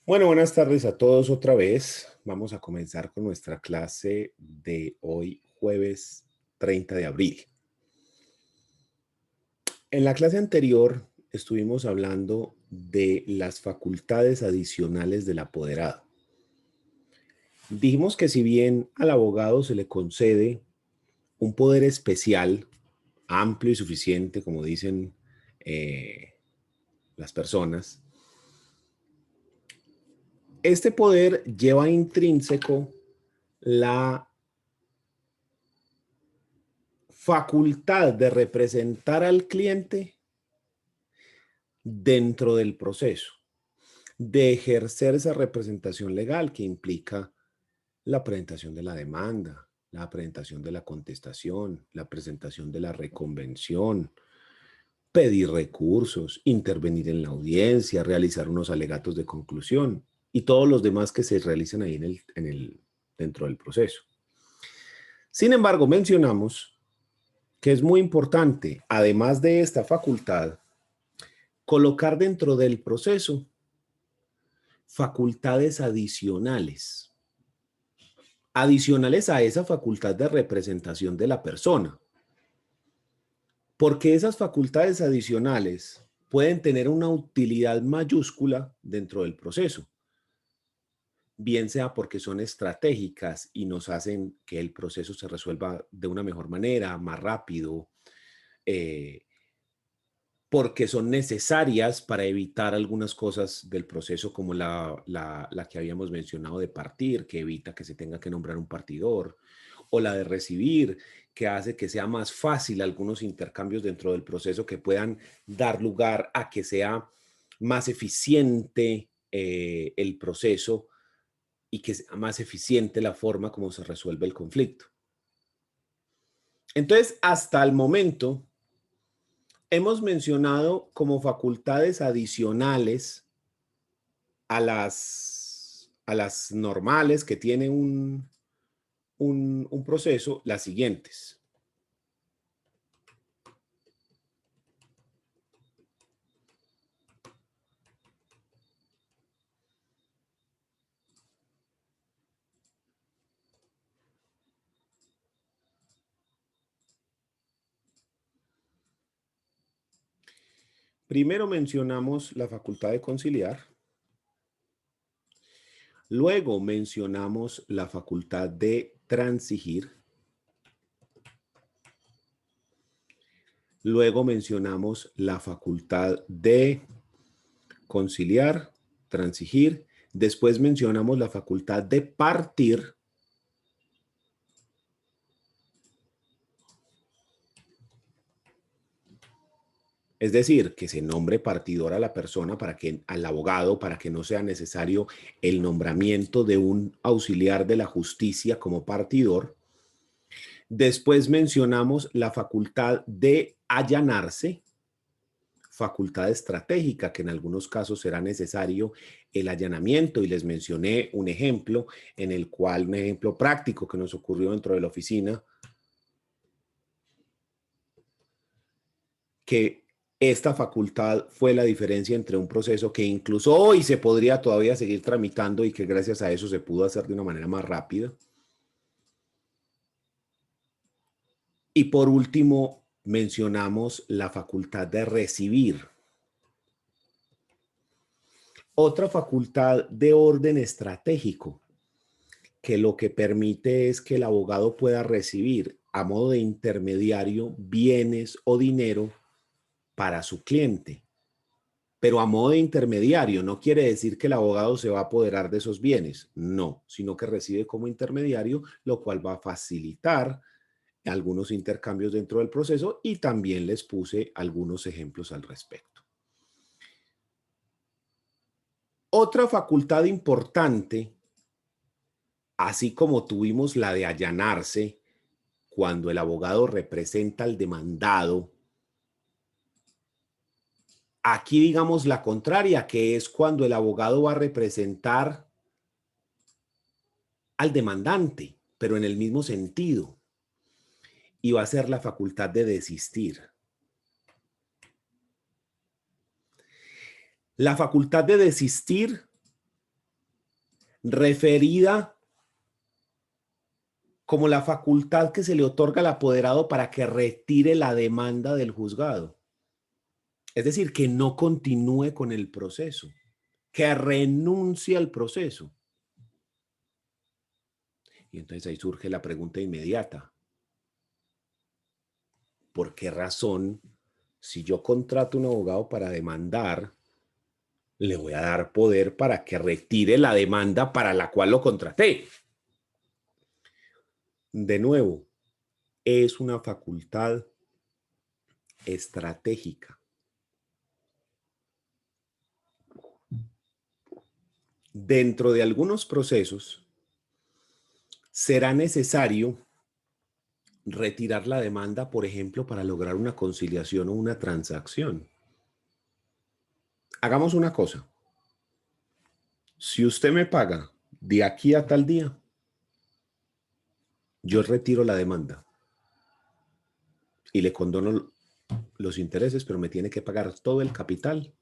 Bueno, buenas tardes a todos otra vez. Vamos a comenzar con nuestra clase de hoy, jueves 30 de abril. En la clase anterior estuvimos hablando de las facultades adicionales del apoderado. Dijimos que si bien al abogado se le concede un poder especial, amplio y suficiente, como dicen las personas, este poder lleva intrínseco la facultad de representar al cliente dentro del proceso, de ejercer esa representación legal que implica la presentación de la demanda, la presentación de la contestación, la presentación de la reconvención, pedir recursos, intervenir en la audiencia, realizar unos alegatos de conclusión y todos los demás que se realizan ahí dentro del proceso. Sin embargo, mencionamos que es muy importante, además de esta facultad, colocar dentro del proceso facultades adicionales a esa facultad de representación de la persona, porque esas facultades adicionales pueden tener una utilidad mayúscula dentro del proceso, bien sea porque son estratégicas y nos hacen que el proceso se resuelva de una mejor manera, más rápido, eh, porque son necesarias para evitar algunas cosas del proceso, como la que habíamos mencionado de partir, que evita que se tenga que nombrar un partidor, o la de recibir, que hace que sea más fácil algunos intercambios dentro del proceso que puedan dar lugar a que sea más eficiente el proceso y que sea más eficiente la forma como se resuelve el conflicto. Entonces, hasta el momento, hemos mencionado como facultades adicionales a las normales que tiene un proceso, las siguientes. Primero mencionamos la facultad de conciliar, luego mencionamos la facultad de transigir, luego mencionamos la facultad de conciliar, transigir, después mencionamos la facultad de partir, es decir, que se nombre partidor a la persona al abogado, para que no sea necesario el nombramiento de un auxiliar de la justicia como partidor. Después mencionamos la facultad de allanarse, facultad estratégica, que en algunos casos será necesario el allanamiento, y les mencioné un ejemplo un ejemplo práctico que nos ocurrió dentro de la oficina, que esta facultad fue la diferencia entre un proceso que incluso hoy se podría todavía seguir tramitando y que gracias a eso se pudo hacer de una manera más rápida. Y por último, mencionamos la facultad de recibir. Otra facultad de orden estratégico, que lo que permite es que el abogado pueda recibir a modo de intermediario bienes o dinero para su cliente. Pero a modo de intermediario no quiere decir que el abogado se va a apoderar de esos bienes, no, sino que recibe como intermediario, lo cual va a facilitar algunos intercambios dentro del proceso, y también les puse algunos ejemplos al respecto. Otra facultad importante, así como tuvimos la de allanarse cuando el abogado representa al demandado, aquí digamos la contraria, que es cuando el abogado va a representar al demandante, pero en el mismo sentido, y va a ser la facultad de desistir. La facultad de desistir referida como la facultad que se le otorga al apoderado para que retire la demanda del juzgado. Es decir, que no continúe con el proceso, que renuncie al proceso. Y entonces ahí surge la pregunta inmediata. ¿Por qué razón, si yo contrato un abogado para demandar, le voy a dar poder para que retire la demanda para la cual lo contraté? De nuevo, es una facultad estratégica. Dentro de algunos procesos, será necesario retirar la demanda, por ejemplo, para lograr una conciliación o una transacción. Hagamos una cosa. Si usted me paga de aquí a tal día, yo retiro la demanda y le condono los intereses, pero me tiene que pagar todo el capital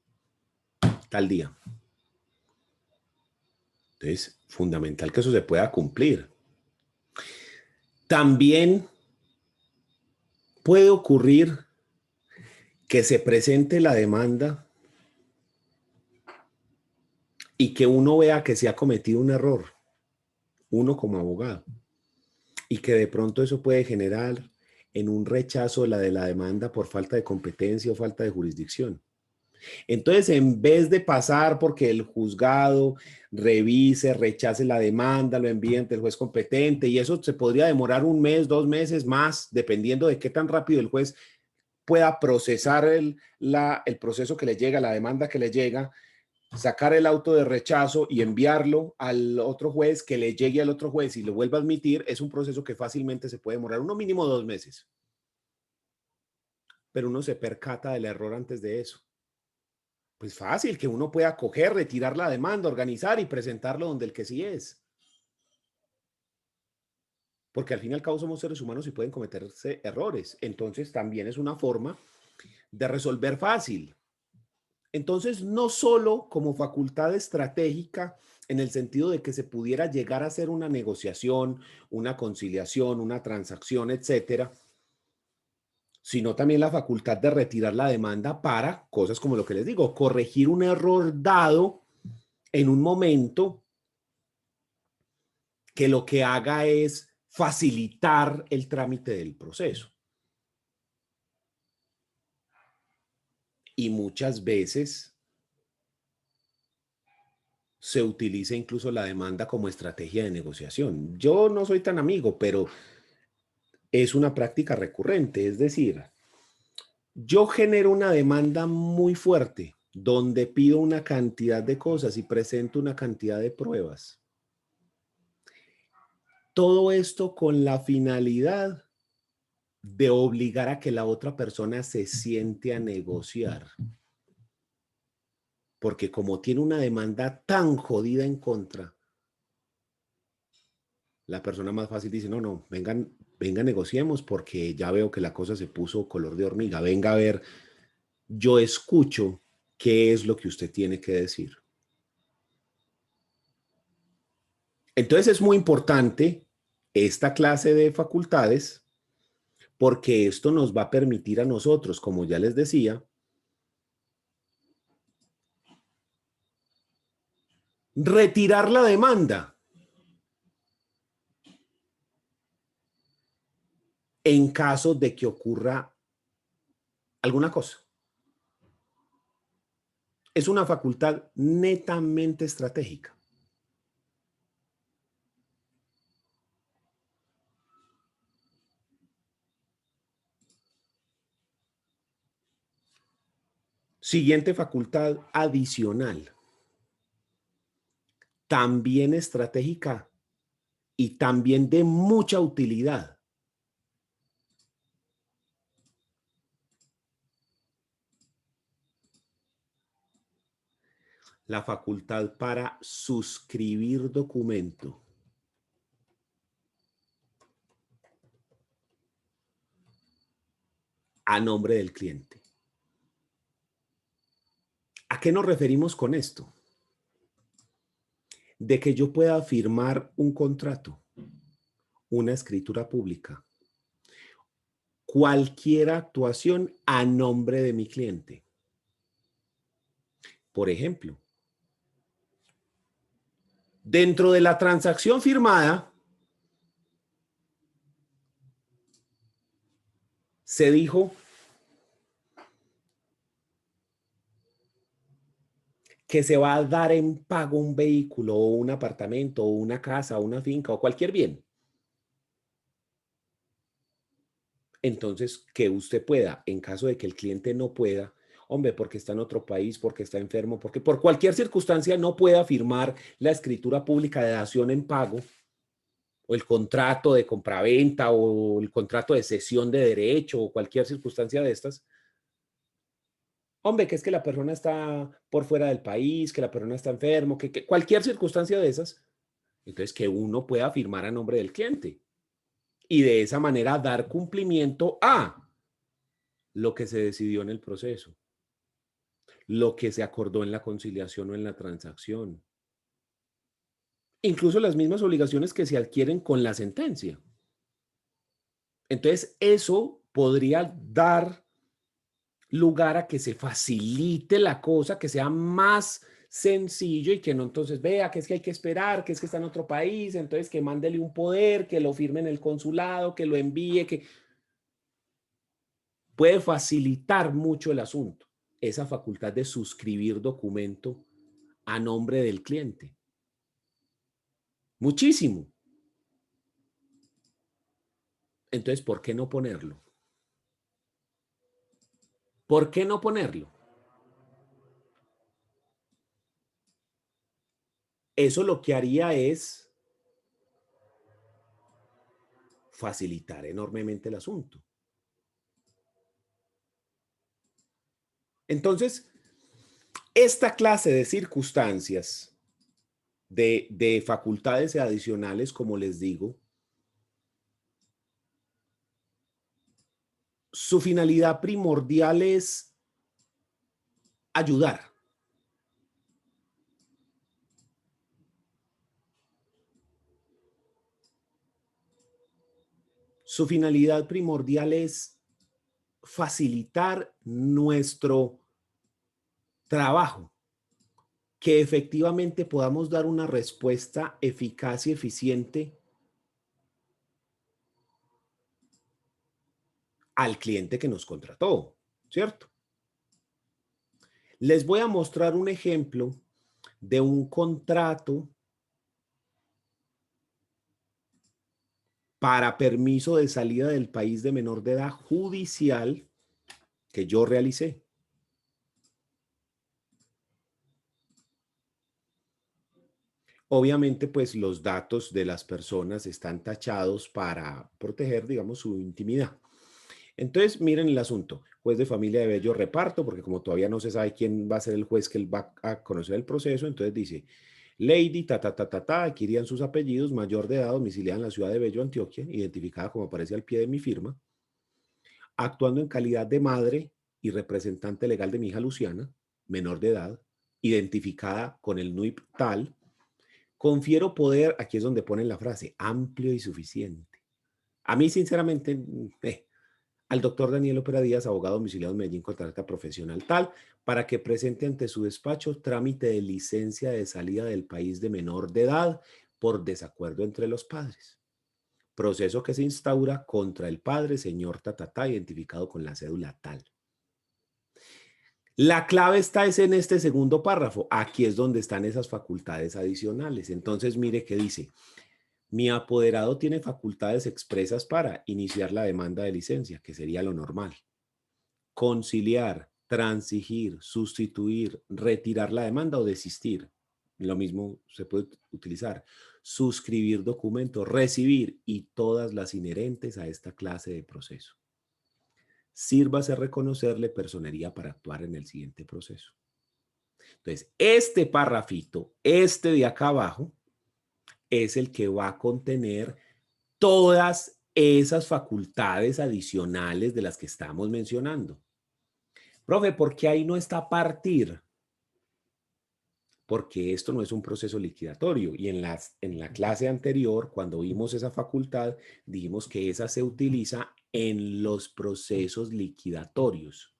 tal día. Entonces, fundamental que eso se pueda cumplir. También puede ocurrir que se presente la demanda y que uno vea que se ha cometido un error, uno como abogado, y que de pronto eso puede generar en un rechazo de la demanda por falta de competencia o falta de jurisdicción. Entonces, en vez de pasar porque el juzgado revise, rechace la demanda, lo envíe ante el juez competente, y eso se podría demorar un mes, 2 meses más, dependiendo de qué tan rápido el juez pueda procesar el proceso que le llega, la demanda que le llega, sacar el auto de rechazo y enviarlo al otro juez, que le llegue al otro juez y lo vuelva a admitir. Es un proceso que fácilmente se puede demorar uno mínimo 2 meses. Pero uno se percata del error antes de eso. Pues fácil, que uno pueda coger, retirar la demanda, organizar y presentarlo donde el que sí es. Porque al fin y al cabo somos seres humanos y pueden cometerse errores. Entonces también es una forma de resolver fácil. Entonces, no solo como facultad estratégica en el sentido de que se pudiera llegar a hacer una negociación, una conciliación, una transacción, etcétera, sino también la facultad de retirar la demanda para cosas como lo que les digo, corregir un error dado en un momento que lo que haga es facilitar el trámite del proceso. Y muchas veces se utiliza incluso la demanda como estrategia de negociación. Yo no soy tan amigo, pero es una práctica recurrente. Es decir, yo genero una demanda muy fuerte donde pido una cantidad de cosas y presento una cantidad de pruebas. Todo esto con la finalidad de obligar a que la otra persona se siente a negociar. Porque como tiene una demanda tan jodida en contra, la persona más fácil dice, no, no, vengan, negociemos porque ya veo que la cosa se puso color de hormiga. Venga a ver, yo escucho qué es lo que usted tiene que decir. Entonces es muy importante esta clase de facultades porque esto nos va a permitir a nosotros, como ya les decía, retirar la demanda en caso de que ocurra alguna cosa. Es una facultad netamente estratégica. Siguiente facultad adicional, también estratégica y también de mucha utilidad. La facultad para suscribir documento a nombre del cliente. ¿A qué nos referimos con esto? de que yo pueda firmar un contrato, una escritura pública, cualquier actuación a nombre de mi cliente. Por ejemplo, dentro de la transacción firmada, se dijo que se va a dar en pago un vehículo o un apartamento o una casa o una finca o cualquier bien. Entonces, que usted pueda, en caso de que el cliente no pueda, hombre, porque está en otro país, porque está enfermo, porque por cualquier circunstancia no pueda firmar la escritura pública de dación en pago o el contrato de compraventa o el contrato de cesión de derecho o cualquier circunstancia de estas. Hombre, que es que la persona está por fuera del país, que la persona está enfermo, que cualquier circunstancia de esas, entonces que uno pueda firmar a nombre del cliente y de esa manera dar cumplimiento a lo que se decidió en el proceso, lo que se acordó en la conciliación o en la transacción, incluso las mismas obligaciones que se adquieren con la sentencia. Entonces, eso podría dar lugar a que se facilite la cosa, que sea más sencillo y que no entonces vea que es que hay que esperar, que es que está en otro país, entonces que mándele un poder, que lo firme en el consulado, que lo envíe, que puede facilitar mucho el asunto, esa facultad de suscribir documento a nombre del cliente. Muchísimo. Entonces, ¿por qué no ponerlo? ¿Por qué no ponerlo? Eso lo que haría es facilitar enormemente el asunto. Entonces, esta clase de circunstancias, de facultades adicionales, como les digo, su finalidad primordial es ayudar. Su finalidad primordial es facilitar nuestro trabajo, que efectivamente podamos dar una respuesta eficaz y eficiente al cliente que nos contrató, ¿cierto? Les voy a mostrar un ejemplo de un contrato para permiso de salida del país de menor de edad judicial que yo realicé. Obviamente, pues los datos de las personas están tachados para proteger, digamos, su intimidad. Entonces, miren el asunto. Juez de familia de bello reparto, porque como todavía no se sabe quién va a ser el juez que él va a conocer el proceso, entonces dice, Lady, adquirían sus apellidos, mayor de edad, domiciliada en la ciudad de Bello, Antioquia, identificada como aparece al pie de mi firma, actuando en calidad de madre y representante legal de mi hija Luciana, menor de edad, identificada con el NUIP tal, confiero poder, aquí es donde ponen la frase, amplio y suficiente. A mí, sinceramente, al doctor Daniel Opera Díaz, abogado domiciliado en Medellín, contrata profesional tal, para que presente ante su despacho trámite de licencia de salida del país de menor de edad por desacuerdo entre los padres. Proceso que se instaura contra el padre, señor Tatatá, identificado con la cédula tal. La clave está es en este segundo párrafo. Aquí es donde están esas facultades adicionales. Entonces, mire qué dice. Mi apoderado tiene facultades expresas para iniciar la demanda de licencia, que sería lo normal. Conciliar, transigir, sustituir, retirar la demanda o desistir. Lo mismo se puede utilizar. Suscribir documentos, recibir y todas las inherentes a esta clase de proceso. Sírvase reconocerle personería para actuar en el siguiente proceso. Entonces, este parrafito, este de acá abajo, es el que va a contener todas esas facultades adicionales de las que estamos mencionando. Profe, ¿por qué ahí no está partir? porque esto no es un proceso liquidatorio. Y en la clase anterior, cuando vimos esa facultad, dijimos que esa se utiliza en los procesos liquidatorios.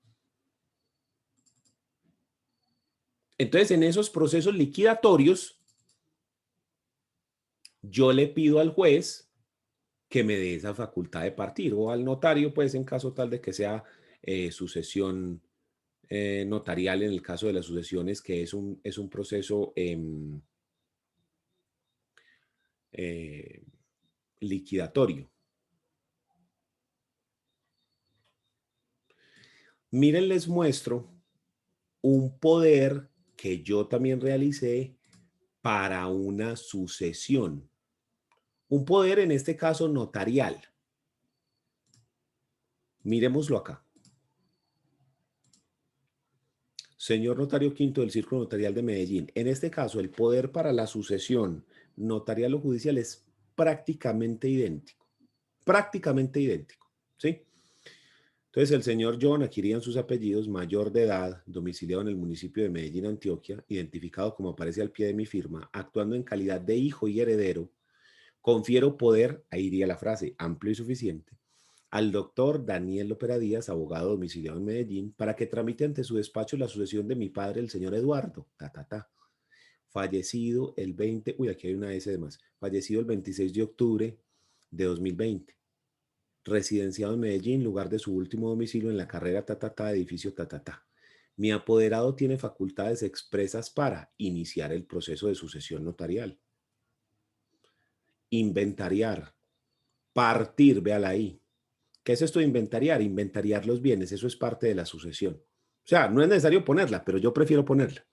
Entonces, en esos procesos liquidatorios, yo le pido al juez que me dé esa facultad de partir, o al notario, pues en caso tal de que sea sucesión notarial, en el caso de las sucesiones, que es un proceso eh, liquidatorio. Miren, les muestro un poder que yo también realicé para una sucesión. Un poder, en este caso, notarial. Miremoslo acá. Señor notario quinto del Círculo Notarial de Medellín. En este caso, el poder para la sucesión notarial o judicial es prácticamente idéntico. Prácticamente idéntico, ¿sí? Entonces, el señor John, aquí irían sus apellidos, mayor de edad, domiciliado en el municipio de Medellín, Antioquia, identificado como aparece al pie de mi firma, actuando en calidad de hijo y heredero, confiero poder, ahí iría la frase, amplio y suficiente, al doctor Daniel Lopera Díaz, abogado domiciliado en Medellín, para que tramite ante su despacho la sucesión de mi padre, el señor Eduardo, fallecido el 20, uy, aquí hay una S de más, fallecido el 26 de octubre de 2020, residenciado en Medellín, lugar de su último domicilio en la carrera edificio Mi apoderado tiene facultades expresas para iniciar el proceso de sucesión notarial, inventariar, partir, véala ahí. ¿Qué es esto de inventariar? Inventariar los bienes, eso es parte de la sucesión. O sea, no es necesario ponerla, pero yo prefiero ponerla.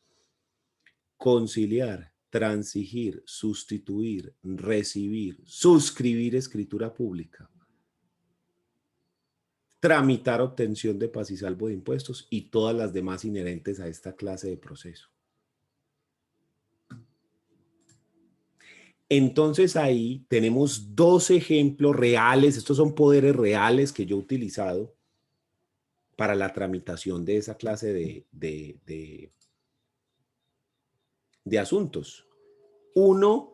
Conciliar, transigir, sustituir, recibir, suscribir escritura pública, tramitar obtención de paz y salvo de impuestos y todas las demás inherentes a esta clase de proceso. Entonces ahí tenemos dos ejemplos reales, estos son poderes reales que yo he utilizado para la tramitación de esa clase de asuntos. Uno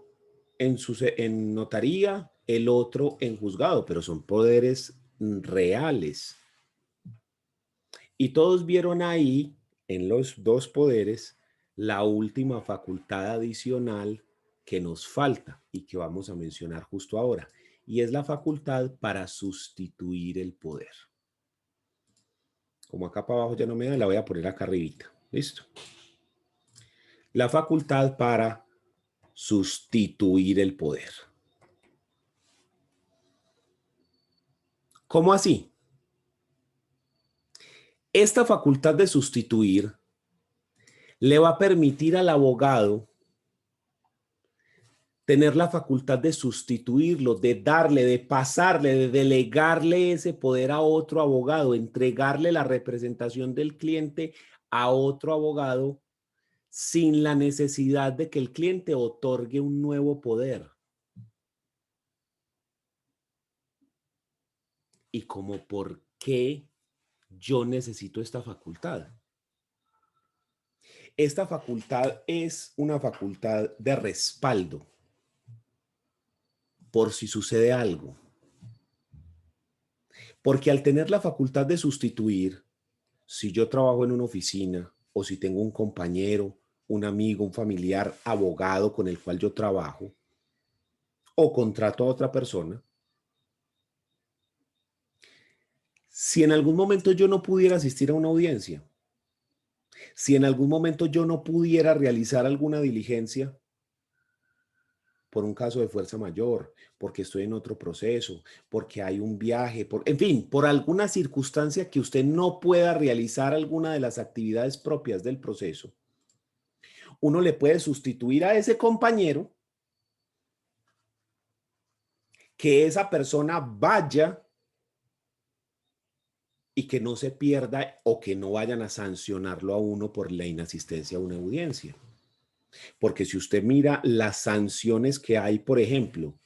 en notaría, el otro en juzgado, pero son poderes reales. Y todos vieron ahí, en los dos poderes, la última facultad adicional que nos falta y que vamos a mencionar justo ahora. Y es la facultad para sustituir el poder. Como acá para abajo ya no me da, la voy a poner acá arribita. ¿Listo? La facultad para sustituir el poder. ¿Cómo así? Esta facultad de sustituir le va a permitir al abogado tener la facultad de sustituirlo, de darle, de pasarle, de delegarle ese poder a otro abogado, entregarle la representación del cliente a otro abogado sin la necesidad de que el cliente otorgue un nuevo poder. Y como por qué yo necesito esta facultad. Esta facultad es una facultad de respaldo por si sucede algo. Porque al tener la facultad de sustituir, si yo trabajo en una oficina o si tengo un compañero, un amigo, un familiar, abogado con el cual yo trabajo o contrato a otra persona, si en algún momento yo no pudiera asistir a una audiencia, si en algún momento yo no pudiera realizar alguna diligencia por un caso de fuerza mayor, porque estoy en otro proceso, porque hay un viaje, en fin, por alguna circunstancia que usted no pueda realizar alguna de las actividades propias del proceso, uno le puede sustituir a ese compañero, que esa persona vaya y que no se pierda o que no vayan a sancionarlo a uno por la inasistencia a una audiencia. Porque si usted mira las sanciones que hay, por ejemplo,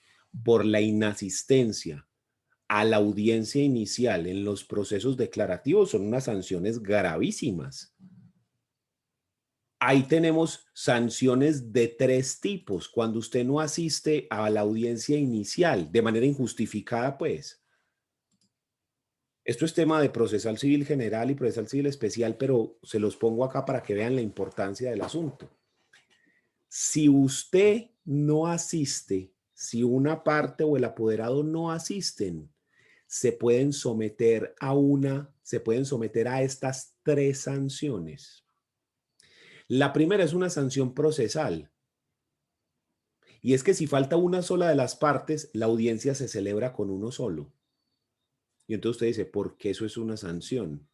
por la inasistencia a la audiencia inicial en los procesos declarativos, son unas sanciones gravísimas. Ahí tenemos sanciones de 3 tipos. Cuando usted no asiste a la audiencia inicial de manera injustificada, pues. Esto es tema de procesal civil general y procesal civil especial, pero se los pongo acá para que vean la importancia del asunto. Si usted no asiste, si una parte o el apoderado no asisten, se pueden someter a estas 3 sanciones. La primera es una sanción procesal. Y es que si falta una sola de las partes, la audiencia se celebra con uno solo. Y entonces usted dice, ¿por qué eso es una sanción?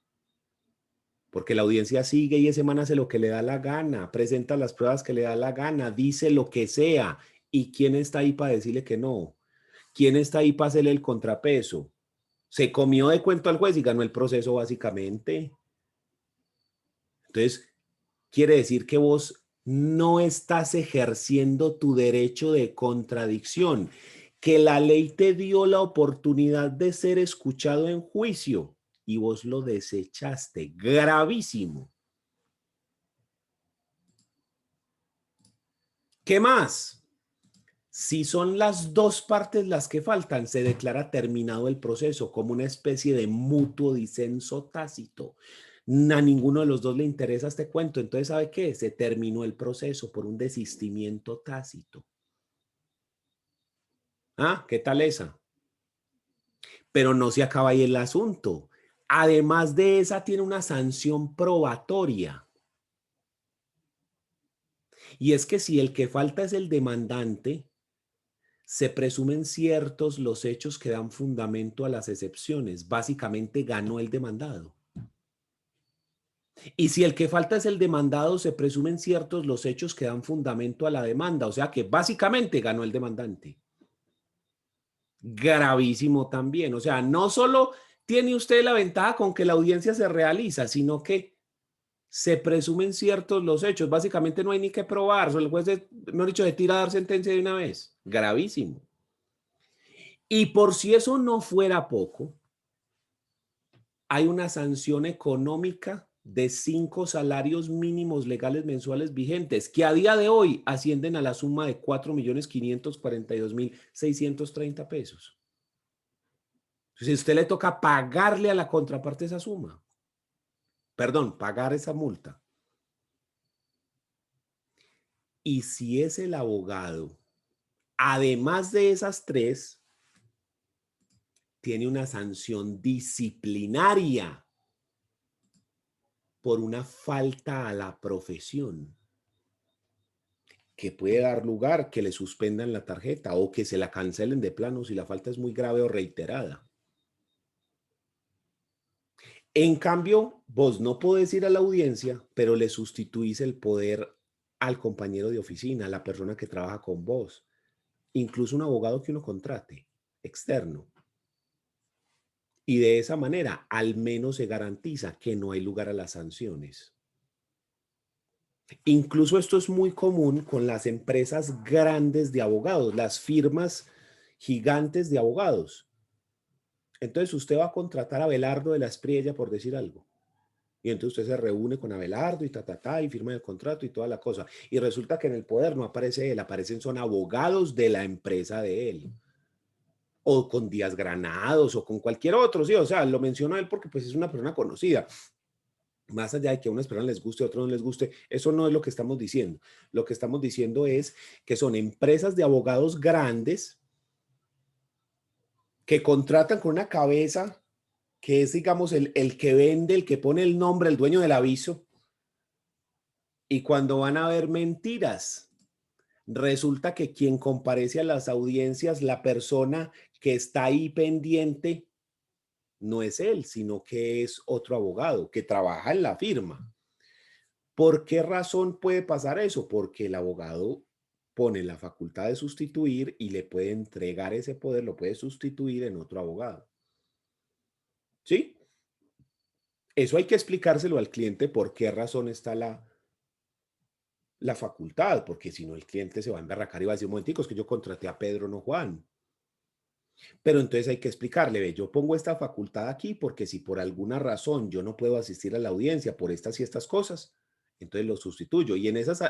Porque la audiencia sigue y ese man hace lo que le da la gana, presenta las pruebas que le da la gana, dice lo que sea. ¿Y quién está ahí para decirle que no? ¿Quién está ahí para hacerle el contrapeso? Se comió de cuento al juez y ganó el proceso básicamente. Entonces, quiere decir que vos no estás ejerciendo tu derecho de contradicción, que la ley te dio la oportunidad de ser escuchado en juicio y vos lo desechaste. Gravísimo. ¿Qué más? Si son las 2 partes las que faltan, se declara terminado el proceso como una especie de mutuo disenso tácito. A ninguno de los dos le interesa este cuento. Entonces, ¿sabe qué? Se terminó el proceso por un desistimiento tácito. Ah, ¿qué tal esa? Pero no se acaba ahí el asunto. Además de esa, tiene una sanción probatoria. Y es que si el que falta es el demandante, se presumen ciertos los hechos que dan fundamento a las excepciones. Básicamente ganó el demandado. Y si el que falta es el demandado, se presumen ciertos los hechos que dan fundamento a la demanda. O sea que básicamente ganó el demandante. Gravísimo también. O sea, no solo tiene usted la ventaja con que la audiencia se realiza, sino que se presumen ciertos los hechos. Básicamente no hay ni que probar. El juez, mejor dicho, se tira a dar sentencia de una vez. Gravísimo. Y por si eso no fuera poco, hay una sanción económica de 5 salarios mínimos legales mensuales vigentes, que a día de hoy ascienden a la suma de 4.542.630 pesos. Entonces, a usted le toca pagarle a la contraparte esa suma. Perdón, pagar esa multa. Y si es el abogado, además de esas 3, tiene una sanción disciplinaria por una falta a la profesión, que puede dar lugar que le suspendan la tarjeta o que se la cancelen de plano si la falta es muy grave o reiterada. En cambio, vos no podés ir a la audiencia, pero le sustituís el poder al compañero de oficina, a la persona que trabaja con vos, incluso un abogado que uno contrate, externo. Y de esa manera, al menos se garantiza que no hay lugar a las sanciones. Incluso esto es muy común con las empresas grandes de abogados, las firmas gigantes de abogados. Entonces usted va a contratar a Abelardo de la Espriella, por decir algo. Y entonces usted se reúne con Abelardo y y firma el contrato y toda la cosa. Y resulta que en el poder no aparece él, aparecen son abogados de la empresa de él. O con Díaz Granados o con cualquier otro, sí. O sea, lo menciono a él porque pues es una persona conocida. Más allá de que a unas personas les guste, a otros no les guste, eso no es lo que estamos diciendo. Lo que estamos diciendo es que son empresas de abogados grandes que contratan con una cabeza que es, digamos, el que vende, el que pone el nombre, el dueño del aviso. Y cuando van a ver mentiras, resulta que quien comparece a las audiencias, la persona que está ahí pendiente, no es él, sino que es otro abogado que trabaja en la firma. ¿Por qué razón puede pasar eso? Porque el abogado pone la facultad de sustituir y le puede entregar ese poder, lo puede sustituir en otro abogado. ¿Sí? Eso hay que explicárselo al cliente por qué razón está la facultad, porque si no el cliente se va a emberracar y va a decir, un momentico, es que yo contraté a Pedro, no Juan. Pero entonces hay que explicarle, ve, yo pongo esta facultad aquí porque si por alguna razón yo no puedo asistir a la audiencia por estas y estas cosas, entonces lo sustituyo. Y en esas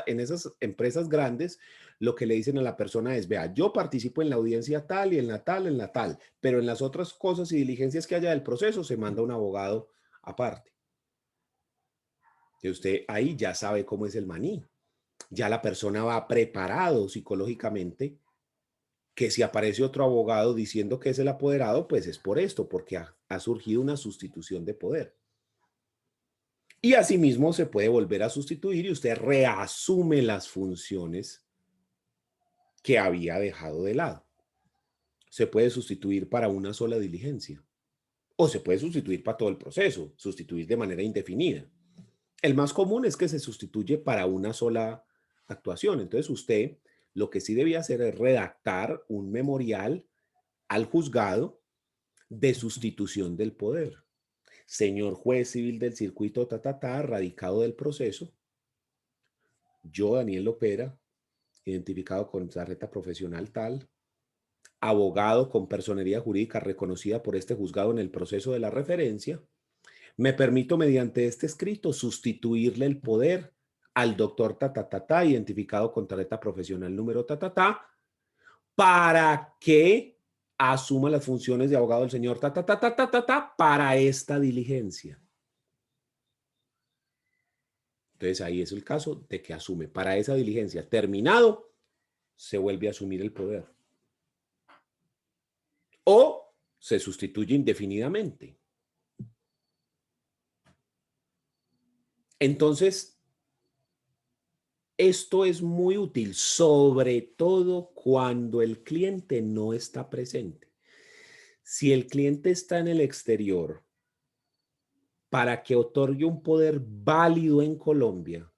empresas grandes, lo que le dicen a la persona es, vea, yo participo en la audiencia tal y en la tal, pero en las otras cosas y diligencias que haya del proceso se manda un abogado aparte. Y usted ahí ya sabe cómo es el maní. Ya la persona va preparado psicológicamente que si aparece otro abogado diciendo que es el apoderado, pues es por esto, porque ha surgido una sustitución de poder. Y asimismo se puede volver a sustituir y usted reasume las funciones que había dejado de lado. Se puede sustituir para una sola diligencia o se puede sustituir para todo el proceso, sustituir de manera indefinida. El más común es que se sustituye para una sola actuación. Entonces usted lo que sí debía hacer es redactar un memorial al juzgado de sustitución del poder. Señor juez civil del circuito, radicado del proceso, yo, Daniel Lopera, identificado con tarjeta profesional tal, abogado con personería jurídica reconocida por este juzgado en el proceso de la referencia, me permito mediante este escrito sustituirle el poder al doctor identificado con tarjeta profesional número para que asuma las funciones de abogado del señor para esta diligencia. Entonces ahí es el caso de que asume para esa diligencia. Terminado, se vuelve a asumir el poder. O se sustituye indefinidamente. Entonces, esto es muy útil, sobre todo cuando el cliente no está presente. Si el cliente está en el exterior, para que otorgue un poder válido en Colombia,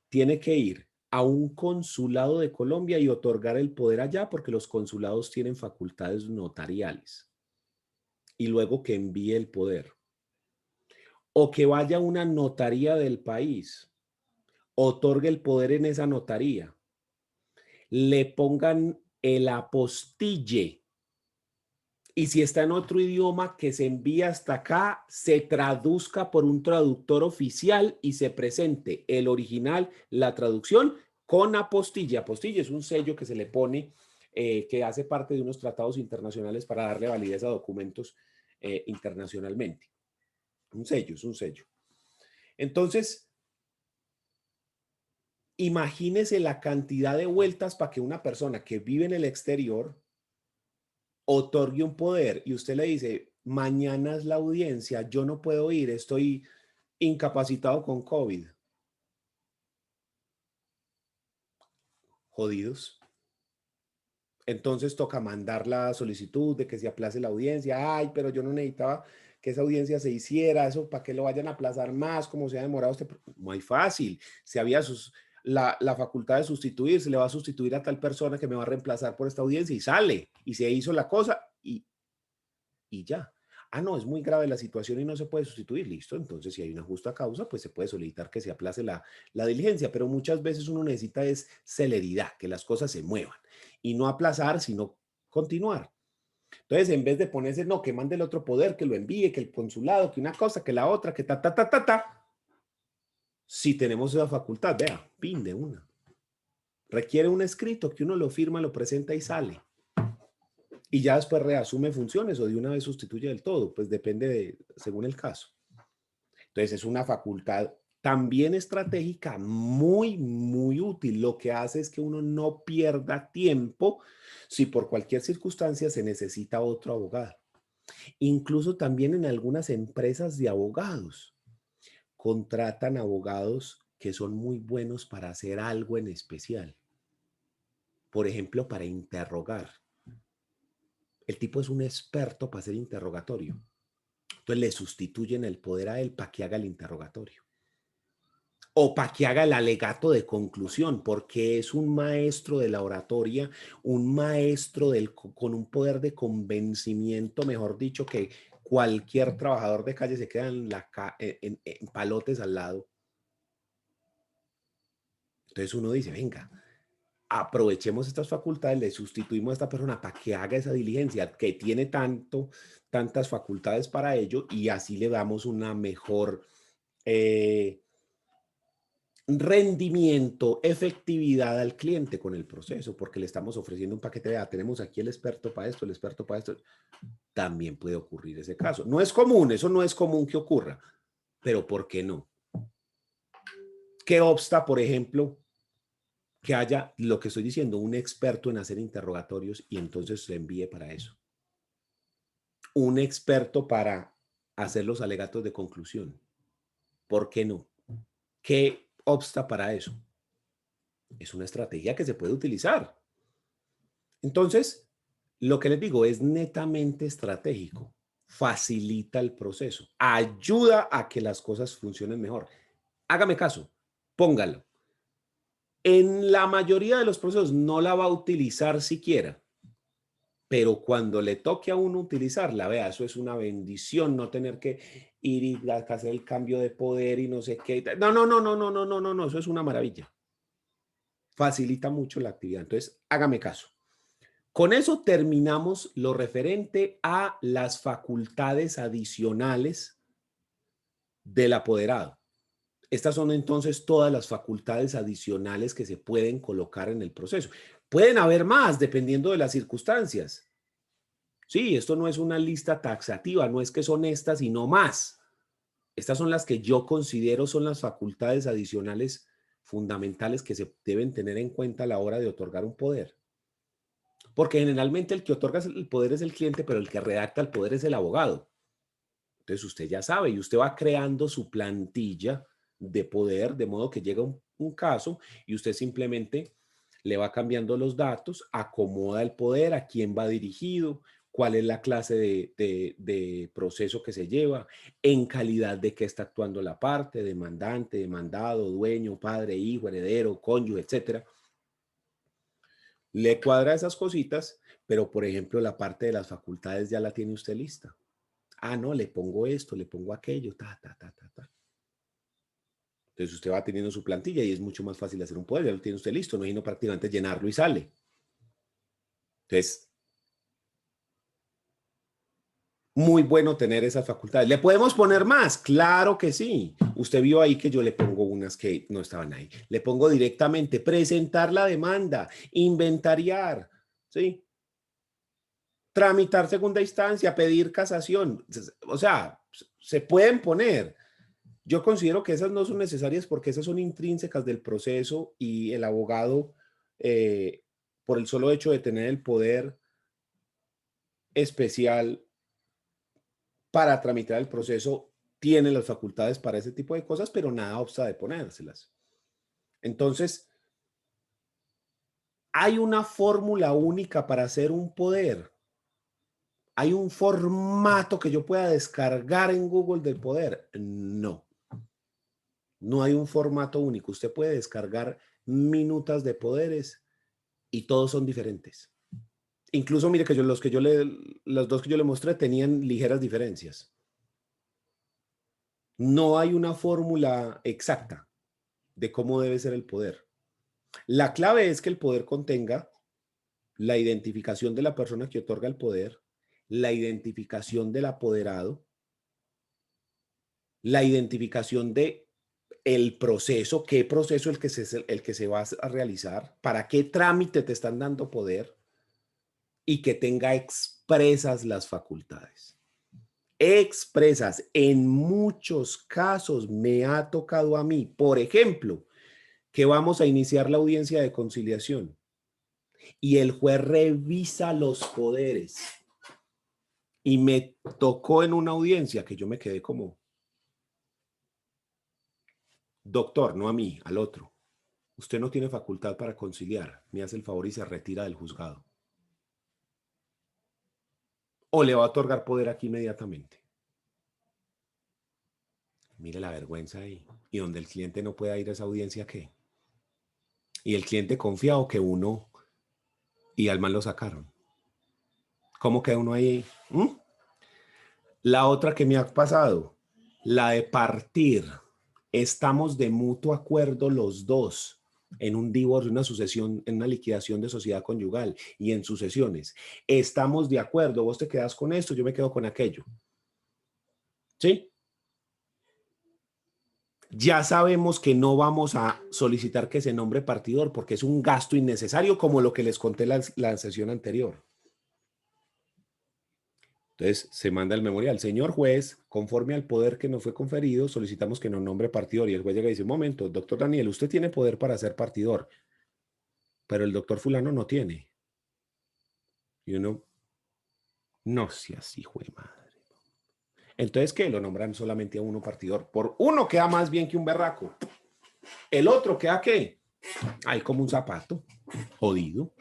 tiene que ir a un consulado de Colombia y otorgar el poder allá porque los consulados tienen facultades notariales. Y luego que envíe el poder. O que vaya a una notaría del país, otorgue el poder en esa notaría, le pongan el apostille y si está en otro idioma que se envía hasta acá, se traduzca por un traductor oficial y se presente el original, la traducción con apostille. Apostille es un sello que se le pone, que hace parte de unos tratados internacionales para darle validez a documentos internacionalmente. Un sello, es un sello. Entonces, imagínese la cantidad de vueltas para que una persona que vive en el exterior otorgue un poder y usted le dice, mañana es la audiencia, yo no puedo ir, estoy incapacitado con COVID. Jodidos. Entonces toca mandar la solicitud de que se aplace la audiencia. Ay, pero yo no necesitaba que esa audiencia se hiciera, eso para que lo vayan a aplazar más, como se ha demorado este. Muy fácil. Si había la facultad de sustituir, se le va a sustituir a tal persona que me va a reemplazar por esta audiencia y sale. Y se hizo la cosa y ya. Ah, no, es muy grave la situación y no se puede sustituir. Listo. Entonces, si hay una justa causa, pues se puede solicitar que se aplace la diligencia. Pero muchas veces uno necesita es celeridad, que las cosas se muevan y no aplazar, sino continuar. Entonces, en vez de ponerse, no, que mande el otro poder, que lo envíe, que el consulado, que una cosa, que la otra, que si tenemos esa facultad, vea, pin de una. Requiere un escrito que uno lo firma, lo presenta y sale. Y ya después reasume funciones o de una vez sustituye del todo, pues depende según el caso. Entonces es una facultad también estratégica muy, muy útil. Lo que hace es que uno no pierda tiempo si por cualquier circunstancia se necesita otro abogado. Incluso también en algunas empresas de abogados contratan abogados que son muy buenos para hacer algo en especial. Por ejemplo, para interrogar. El tipo es un experto para hacer interrogatorio. Entonces le sustituyen el poder a él para que haga el interrogatorio. O para que haga el alegato de conclusión, porque es un maestro de la oratoria, un maestro con un poder de convencimiento, mejor dicho, que cualquier trabajador de calle se queda en palotes al lado. Entonces uno dice, venga, aprovechemos estas facultades, le sustituimos a esta persona para que haga esa diligencia, que tiene tantas facultades para ello, y así le damos una mejor rendimiento, efectividad al cliente con el proceso, porque le estamos ofreciendo un paquete de, tenemos aquí el experto para esto, el experto para esto. También puede ocurrir ese caso. No es común, eso no es común que ocurra, pero ¿por qué no? ¿Qué obsta, por ejemplo, que haya, lo que estoy diciendo, un experto en hacer interrogatorios y entonces se envíe para eso? Un experto para hacer los alegatos de conclusión. ¿Por qué no? ¿Qué obsta para eso? Es una estrategia que se puede utilizar. Entonces, lo que les digo es netamente estratégico. Facilita el proceso, ayuda a que las cosas funcionen mejor. Hágame caso, póngalo. En la mayoría de los procesos no la va a utilizar siquiera, pero cuando le toque a uno utilizarla, vea, eso es una bendición, no tener que ir y hacer el cambio de poder y no sé qué. No, no, no, no, no, no, no, no, no, eso es una maravilla. Facilita mucho la actividad. Entonces, hágame caso. Con eso terminamos lo referente a las facultades adicionales del apoderado. Estas son entonces todas las facultades adicionales que se pueden colocar en el proceso. Pueden haber más dependiendo de las circunstancias. Sí, esto no es una lista taxativa, no es que son estas y no más. Estas son las que yo considero son las facultades adicionales fundamentales que se deben tener en cuenta a la hora de otorgar un poder. Porque generalmente el que otorga el poder es el cliente, pero el que redacta el poder es el abogado. Entonces usted ya sabe y usted va creando su plantilla de poder, de modo que llega un caso y usted simplemente le va cambiando los datos, acomoda el poder, a quién va dirigido, cuál es la clase de proceso que se lleva, en calidad de qué está actuando la parte, demandante, demandado, dueño, padre, hijo, heredero, cónyuge, etcétera. Le cuadra esas cositas, pero por ejemplo la parte de las facultades ya la tiene usted lista. Ah, no, le pongo esto, le pongo aquello, ta, ta, ta, ta, ta. Entonces usted va teniendo su plantilla y es mucho más fácil hacer un poder, ya lo tiene usted listo, no hay no prácticamente llenarlo y sale. Entonces, muy bueno tener esas facultades. ¿Le podemos poner más? Claro que sí. Usted vio ahí que yo le pongo unas que no estaban ahí. Le pongo directamente presentar la demanda, inventariar, ¿sí? Tramitar segunda instancia, pedir casación. O sea, se pueden poner. Yo considero que esas no son necesarias porque esas son intrínsecas del proceso y el abogado, eh, por el solo hecho de tener el poder especial para tramitar el proceso, tiene las facultades para ese tipo de cosas, pero nada obsta de ponérselas. Entonces, ¿hay una fórmula única para hacer un poder? ¿Hay un formato que yo pueda descargar en Google del poder? No. No hay un formato único. Usted puede descargar minutas de poderes y todos son diferentes. Incluso mire que los dos que yo le mostré tenían ligeras diferencias. No hay una fórmula exacta de cómo debe ser el poder. La clave es que el poder contenga la identificación de la persona que otorga el poder, la identificación del apoderado, la identificación de el proceso, qué proceso el que se va a realizar, para qué trámite te están dando poder y que tenga expresas las facultades. Expresas. En muchos casos me ha tocado a mí, por ejemplo, que vamos a iniciar la audiencia de conciliación y el juez revisa los poderes y me tocó en una audiencia que yo me quedé como, doctor, no a mí, al otro. Usted no tiene facultad para conciliar, me hace el favor y se retira del juzgado. O le va a otorgar poder aquí inmediatamente. Mire la vergüenza ahí. Y donde el cliente no pueda ir a esa audiencia, ¿qué? Y el cliente confiado que uno y al mal lo sacaron. ¿Cómo queda uno ahí? ¿Mm? La otra que me ha pasado, la de partir. Estamos de mutuo acuerdo los dos en un divorcio, una sucesión, en una liquidación de sociedad conyugal y en sucesiones. Estamos de acuerdo, vos te quedas con esto, yo me quedo con aquello. ¿Sí? Ya sabemos que no vamos a solicitar que se nombre partidor porque es un gasto innecesario, como lo que les conté la sesión anterior. Entonces, se manda el memorial. Señor juez, conforme al poder que nos fue conferido, solicitamos que nos nombre partidor. Y el juez llega y dice, un momento, doctor Daniel, usted tiene poder para ser partidor, pero el doctor fulano no tiene. Y uno, no seas hijo de madre. Entonces, ¿qué? Lo nombran solamente a uno partidor. Por uno queda más bien que un berraco. El otro queda, ¿qué? Ahí como un zapato, jodido.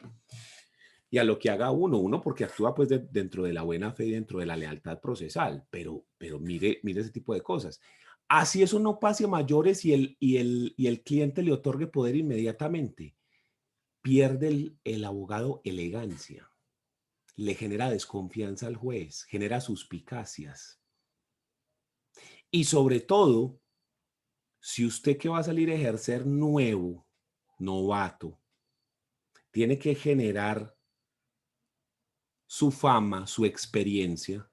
Y a lo que haga uno porque actúa pues dentro de la buena fe y dentro de la lealtad procesal. Pero mire ese tipo de cosas. Así eso no pase a mayores y el cliente le otorgue poder inmediatamente. Pierde el abogado elegancia. Le genera desconfianza al juez, genera suspicacias. Y sobre todo, si usted que va a salir a ejercer nuevo, novato, tiene que generar su fama, su experiencia,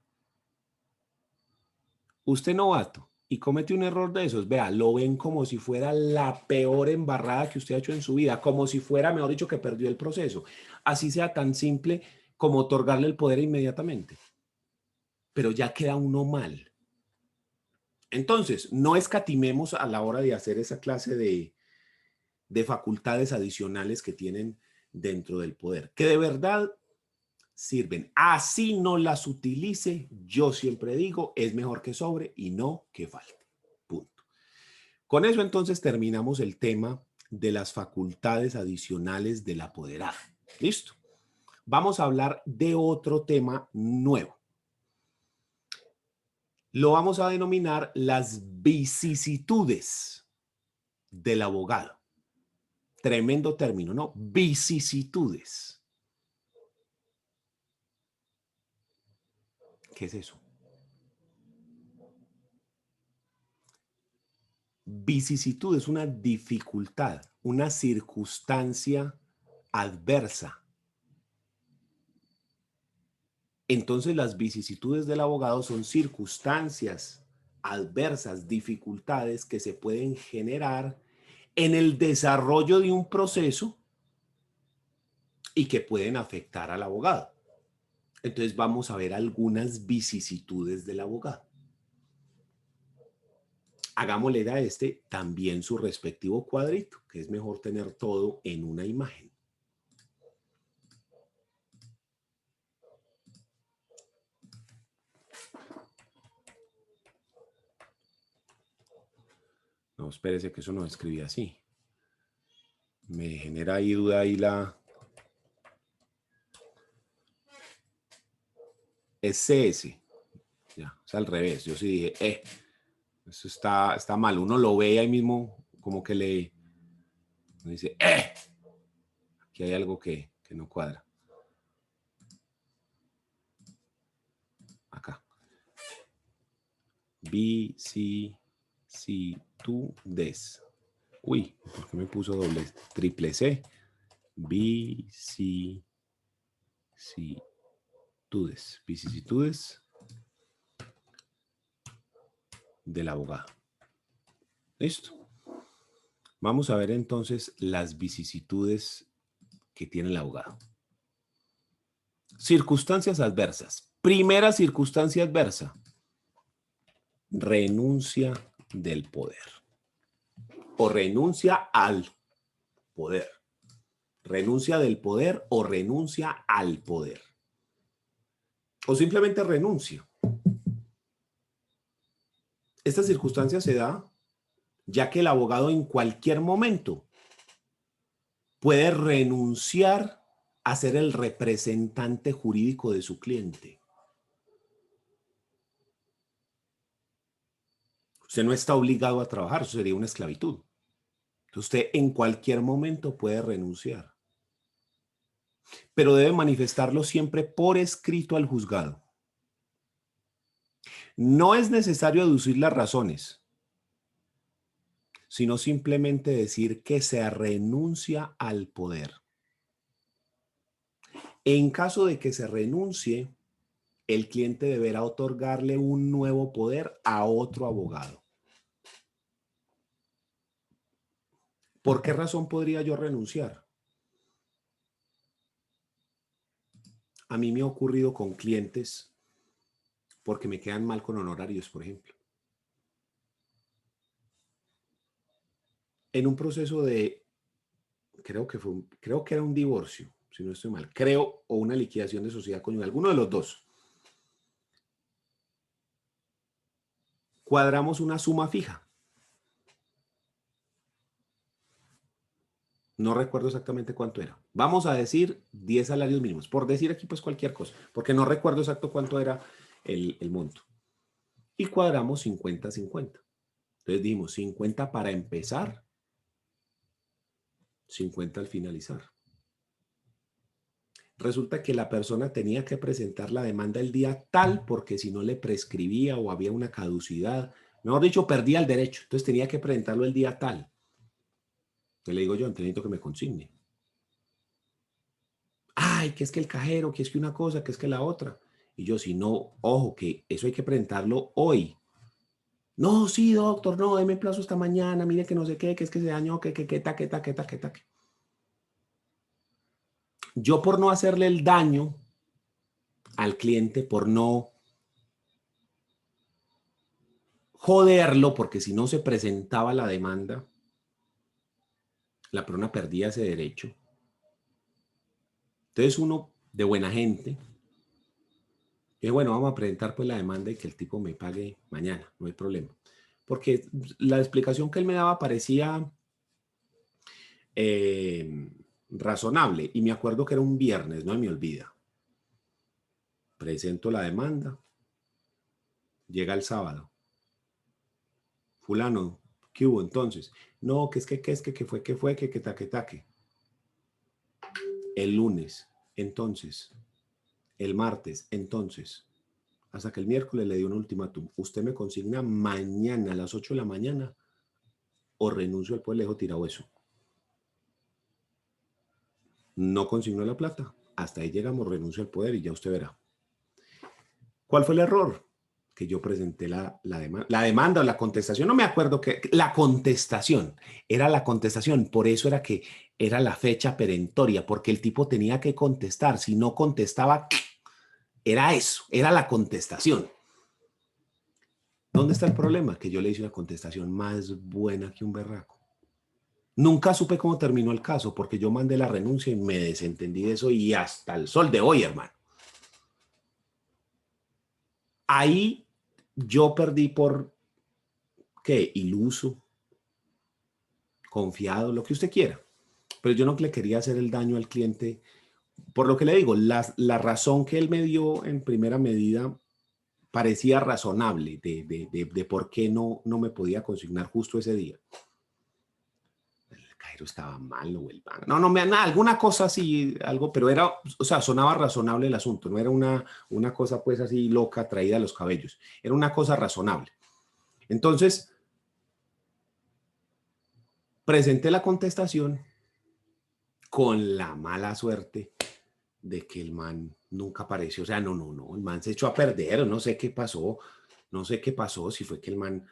usted novato y comete un error de esos, vea, lo ven como si fuera la peor embarrada que usted ha hecho en su vida, como si fuera, mejor dicho, que perdió el proceso. Así sea tan simple como otorgarle el poder inmediatamente. Pero ya queda uno mal. Entonces, no escatimemos a la hora de hacer esa clase de facultades adicionales que tienen dentro del poder, que de verdad sirven. Así no las utilice, yo siempre digo, es mejor que sobre y no que falte. Punto. Con eso entonces terminamos el tema de las facultades adicionales del apoderado. ¿Listo? Vamos a hablar de otro tema nuevo. Lo vamos a denominar las vicisitudes del abogado. Tremendo término, ¿no? Vicisitudes. ¿Qué es eso? Vicisitud es una dificultad, una circunstancia adversa. Entonces las vicisitudes del abogado son circunstancias adversas, dificultades que se pueden generar en el desarrollo de un proceso y que pueden afectar al abogado. Entonces vamos a ver algunas vicisitudes del abogado. Hagámosle a este también su respectivo cuadrito, que es mejor tener todo en una imagen. No, espérese que eso no escribí así. Me genera ahí duda ahí es CS. Ya, es al revés. Yo sí dije, eso está mal. Uno lo ve ahí mismo como que le dice, aquí hay algo que no cuadra. Acá. Vicisitudes. Uy, ¿por qué me puso doble? Triple C. Vicisitudes del abogado. Listo. Vamos a ver entonces las vicisitudes que tiene el abogado. Circunstancias adversas. Primera circunstancia adversa. Renuncia del poder. O renuncia al poder. Renuncia del poder o renuncia al poder. O simplemente renuncia. Esta circunstancia se da ya que el abogado en cualquier momento puede renunciar a ser el representante jurídico de su cliente. Usted no está obligado a trabajar, eso sería una esclavitud. Usted en cualquier momento puede renunciar, pero debe manifestarlo siempre por escrito al juzgado. No es necesario aducir las razones, sino simplemente decir que se renuncia al poder. En caso de que se renuncie, el cliente deberá otorgarle un nuevo poder a otro abogado. ¿Por qué razón podría yo renunciar? A mí me ha ocurrido con clientes porque me quedan mal con honorarios, por ejemplo. En un proceso de, creo que era un divorcio, si no estoy mal, o una liquidación de sociedad conyugal, alguno de los dos. Cuadramos una suma fija. No recuerdo exactamente cuánto era. Vamos a decir 10 salarios mínimos, por decir aquí pues cualquier cosa, porque no recuerdo exacto cuánto era el monto. Y cuadramos 50-50. Entonces dijimos 50 para empezar, 50 al finalizar. Resulta que la persona tenía que presentar la demanda el día tal porque si no le prescribía o había una caducidad, mejor dicho, perdía el derecho. Entonces tenía que presentarlo el día tal. Entonces le digo yo, necesito que me consigne. Ay, que es que el cajero, que es que una cosa, que es que la otra. Y yo, si no, ojo, que eso hay que presentarlo hoy. No, sí, doctor, no, deme plazo esta mañana, mire que no sé qué, que es que se dañó, que taque. Yo por no hacerle el daño al cliente, por no joderlo, porque si no se presentaba la demanda, la persona perdía ese derecho. Entonces uno, de buena gente, dice, bueno, vamos a presentar pues la demanda y que el tipo me pague mañana, no hay problema. Porque la explicación que él me daba parecía razonable. Y me acuerdo que era un viernes, no me olvida. Presento la demanda. Llega el sábado. Fulano, ¿qué hubo entonces? No, que fue, que taque. El lunes, entonces. El martes, entonces. Hasta que el miércoles le dio un ultimátum. Usted me consigna mañana a las 8 de la mañana o renuncio al poder, le dejo tirado eso. No consignó la plata. Hasta ahí llegamos, renuncio al poder y ya usted verá. ¿Cuál fue el error? Que yo presenté la demanda o la contestación, no me acuerdo qué, la contestación, era la contestación, por eso era que era la fecha perentoria, porque el tipo tenía que contestar, si no contestaba, era eso, era la contestación. ¿Dónde está el problema? Que yo le hice una contestación más buena que un berraco. Nunca supe cómo terminó el caso, porque yo mandé la renuncia y me desentendí de eso y hasta el sol de hoy, hermano. Ahí yo perdí por, ¿qué? Iluso, confiado, lo que usted quiera. Pero yo no le quería hacer el daño al cliente. Por lo que le digo, la razón que él me dio en primera medida parecía razonable de por qué no me podía consignar justo ese día. El cajero estaba mal o el banco. No, nada, alguna cosa así, algo, pero era, o sea, sonaba razonable el asunto. No era una cosa pues así loca traída a los cabellos. Era una cosa razonable. Entonces, presenté la contestación con la mala suerte de que el man nunca apareció. O sea, no, el man se echó a perder, no sé qué pasó, si fue que el man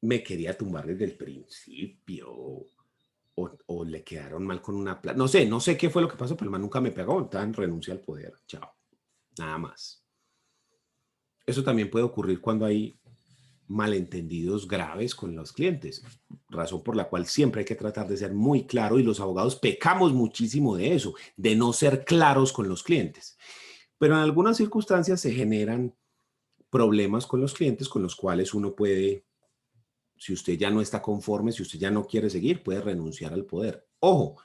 me quería tumbar desde el principio o le quedaron mal con una plata. No sé qué fue lo que pasó, pero el man nunca me pegó, entonces renuncié al poder. Chao, nada más. Eso también puede ocurrir cuando hay malentendidos graves con los clientes, razón por la cual siempre hay que tratar de ser muy claro y los abogados pecamos muchísimo de eso, de no ser claros con los clientes. Pero en algunas circunstancias se generan problemas con los clientes con los cuales uno puede, si usted ya no está conforme, si usted ya no quiere seguir, puede renunciar al poder. Ojo,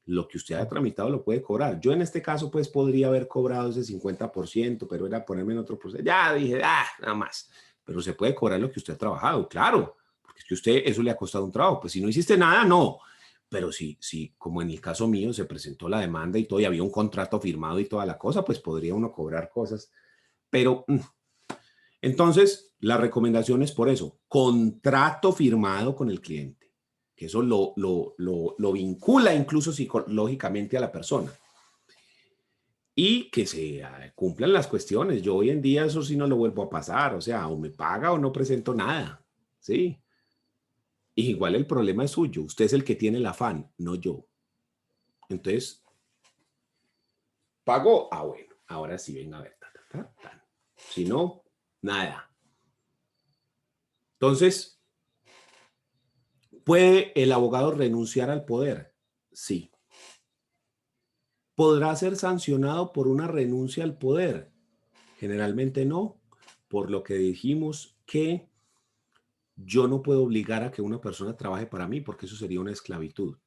lo que usted haya tramitado lo puede cobrar. Yo en este caso pues podría haber cobrado ese 50%, pero era ponerme en otro proceso. Ya dije, nada más. Pero se puede cobrar lo que usted ha trabajado, claro, porque es que usted eso le ha costado un trabajo. Pues si no hiciste nada, no. Pero si, como en el caso mío, se presentó la demanda y todo, y había un contrato firmado y toda la cosa, pues podría uno cobrar cosas. Pero entonces, la recomendación es por eso, contrato firmado con el cliente, que eso lo vincula incluso psicológicamente a la persona. Y que se cumplan las cuestiones. Yo hoy en día eso sí no lo vuelvo a pasar, o sea, o me paga o no presento nada, ¿sí? igual el problema es suyo. Usted es el que tiene el afán, no yo. Entonces, ¿pagó? Ah, bueno, ahora sí, venga a ver. Si no, nada. Entonces, ¿puede el abogado renunciar al poder? Sí. ¿Podrá ser sancionado por una renuncia al poder? Generalmente no, por lo que dijimos que yo no puedo obligar a que una persona trabaje para mí porque eso sería una esclavitud.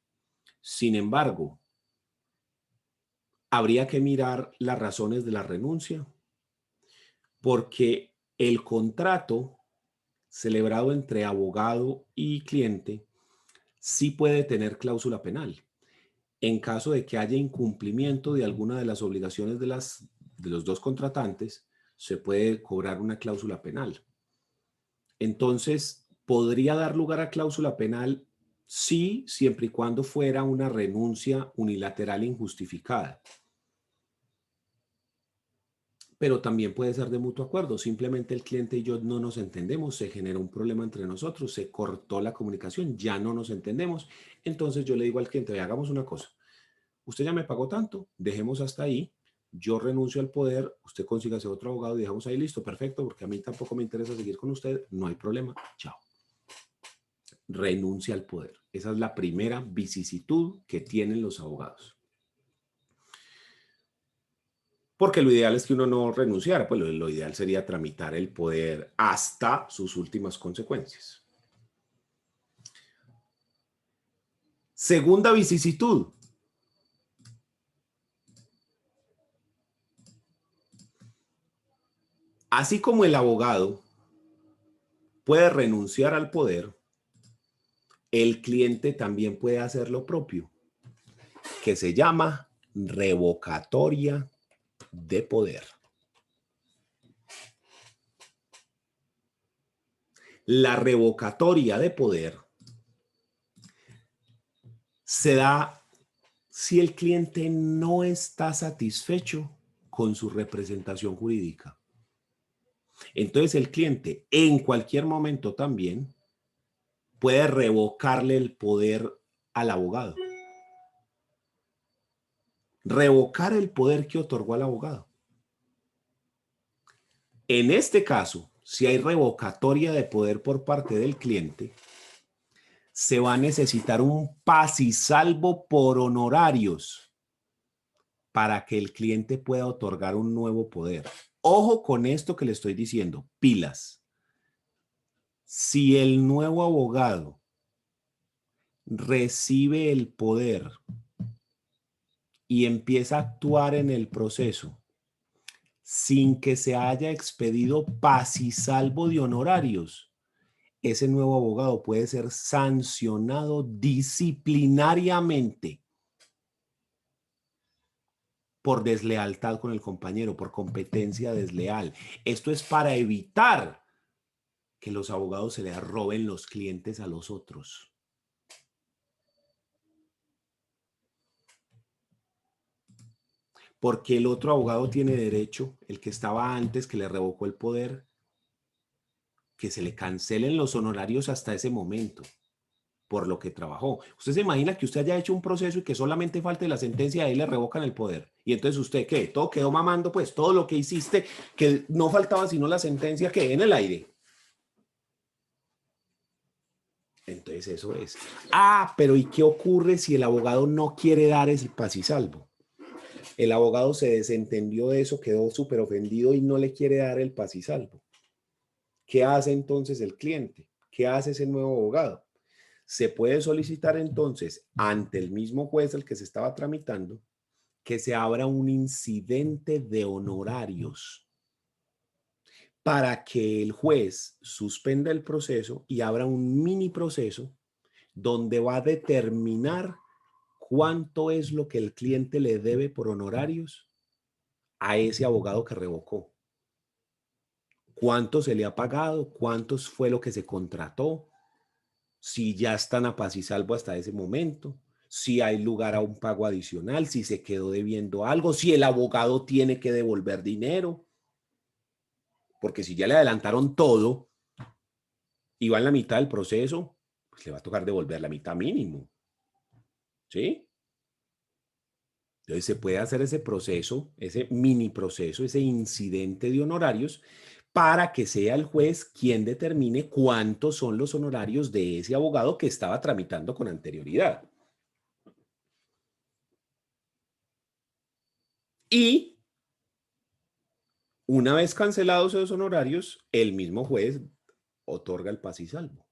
Sin embargo, habría que mirar las razones de la renuncia porque el contrato celebrado entre abogado y cliente sí puede tener cláusula penal. En caso de que haya incumplimiento de alguna de las obligaciones de los dos contratantes, se puede cobrar una cláusula penal. Entonces, ¿podría dar lugar a cláusula penal? Sí, siempre y cuando fuera una renuncia unilateral e injustificada. Pero también puede ser de mutuo acuerdo. Simplemente el cliente y yo no nos entendemos, se genera un problema entre nosotros, se cortó la comunicación, ya no nos entendemos. Entonces yo le digo al cliente, hagamos una cosa. Usted ya me pagó tanto, dejemos hasta ahí. Yo renuncio al poder, usted consígase otro abogado y dejamos ahí listo, perfecto, porque a mí tampoco me interesa seguir con usted, no hay problema, chao. Renuncia al poder. Esa es la primera vicisitud que tienen los abogados. Porque lo ideal es que uno no renunciara, pues lo ideal sería tramitar el poder hasta sus últimas consecuencias. Segunda vicisitud. Así como el abogado puede renunciar al poder, el cliente también puede hacer lo propio, que se llama revocatoria de poder. La revocatoria de poder se da si el cliente no está satisfecho con su representación jurídica. Entonces el cliente en cualquier momento también puede revocarle el poder al abogado. Revocar el poder que otorgó al abogado. En este caso, si hay revocatoria de poder por parte del cliente, se va a necesitar un paz y salvo por honorarios para que el cliente pueda otorgar un nuevo poder. Ojo con esto que le estoy diciendo, pilas. Si el nuevo abogado recibe el poder y empieza a actuar en el proceso sin que se haya expedido paz y salvo de honorarios, ese nuevo abogado puede ser sancionado disciplinariamente por deslealtad con el compañero, por competencia desleal. Esto es para evitar que los abogados se les roben los clientes a los otros. Porque el otro abogado tiene derecho, el que estaba antes, que le revocó el poder, que se le cancelen los honorarios hasta ese momento por lo que trabajó. Usted se imagina que usted haya hecho un proceso y que solamente falte la sentencia, ahí le revocan el poder. Y entonces usted, ¿qué? Todo quedó mamando, pues todo lo que hiciste, que no faltaba sino la sentencia, que en el aire. Entonces eso es. Ah, pero ¿y qué ocurre si el abogado no quiere dar ese paz y salvo? El abogado se desentendió de eso, quedó súper ofendido y no le quiere dar el paz y salvo. ¿Qué hace entonces el cliente? ¿Qué hace ese nuevo abogado? Se puede solicitar entonces ante el mismo juez al que se estaba tramitando que se abra un incidente de honorarios para que el juez suspenda el proceso y abra un mini proceso donde va a determinar cuánto es lo que el cliente le debe por honorarios a ese abogado que revocó. ¿Cuánto se le ha pagado? ¿Cuántos fue lo que se contrató? Si ya están a paz y salvo hasta ese momento, si hay lugar a un pago adicional, si se quedó debiendo algo, si el abogado tiene que devolver dinero, porque si ya le adelantaron todo y va en la mitad del proceso, pues le va a tocar devolver la mitad mínimo. ¿Sí? Entonces se puede hacer ese proceso, ese mini proceso, ese incidente de honorarios para que sea el juez quien determine cuántos son los honorarios de ese abogado que estaba tramitando con anterioridad. Y una vez cancelados esos honorarios, el mismo juez otorga el paz y salvo.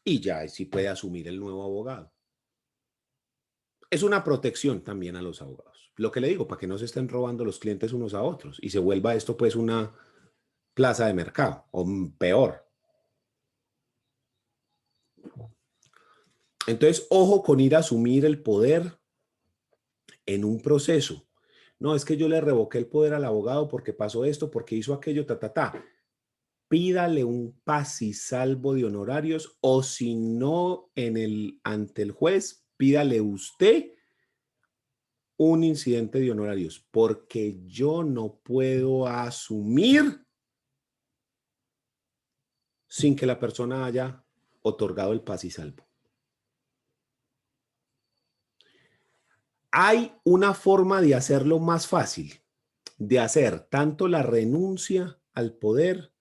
Y ya sí puede asumir el nuevo abogado. Es una protección también a los abogados. Lo que le digo, para que no se estén robando los clientes unos a otros y se vuelva esto pues una plaza de mercado o peor. Entonces, ojo con ir a asumir el poder en un proceso. No, es que yo le revoqué el poder al abogado porque pasó esto, porque hizo aquello, Pídale un paz y salvo de honorarios o si no ante el juez, pídale usted un incidente de honorarios porque yo no puedo asumir sin que la persona haya otorgado el paz y salvo. Hay una forma de hacerlo más fácil, de hacer tanto la renuncia al poder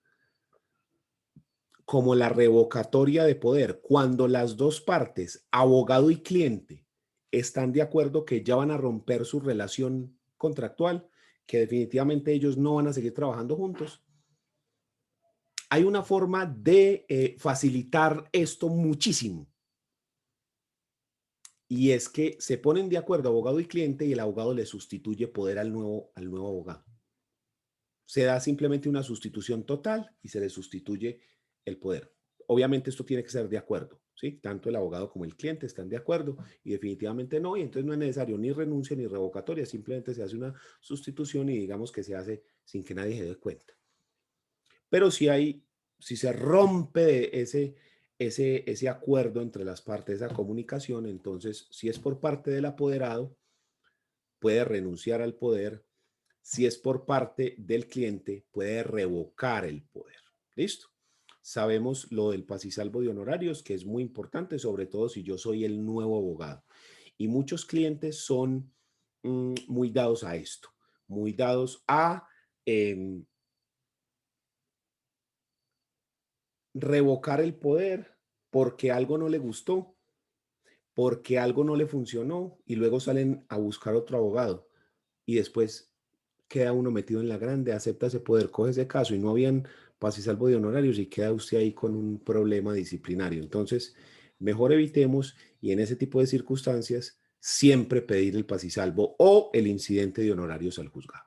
como la revocatoria de poder, cuando las dos partes, abogado y cliente, están de acuerdo que ya van a romper su relación contractual, que definitivamente ellos no van a seguir trabajando juntos. Hay una forma de facilitar esto muchísimo. Y es que se ponen de acuerdo abogado y cliente y el abogado le sustituye poder al nuevo abogado. Se da simplemente una sustitución total y se le sustituye el poder. Obviamente esto tiene que ser de acuerdo, ¿sí? Tanto el abogado como el cliente están de acuerdo y definitivamente no, y entonces no es necesario ni renuncia ni revocatoria, simplemente se hace una sustitución y digamos que se hace sin que nadie se dé cuenta. Pero si se rompe ese acuerdo entre las partes, esa comunicación, entonces si es por parte del apoderado, puede renunciar al poder. Si es por parte del cliente, puede revocar el poder. ¿Listo? Sabemos lo del paz y salvo de honorarios, que es muy importante, sobre todo si yo soy el nuevo abogado. Y muchos clientes son muy dados a esto, muy dados a revocar el poder porque algo no le gustó, porque algo no le funcionó y luego salen a buscar otro abogado y después queda uno metido en la grande, acepta ese poder, coge ese caso y no habían paz y salvo de honorarios y queda usted ahí con un problema disciplinario. Entonces, mejor evitemos y en ese tipo de circunstancias siempre pedir el paz y salvo o el incidente de honorarios al juzgado.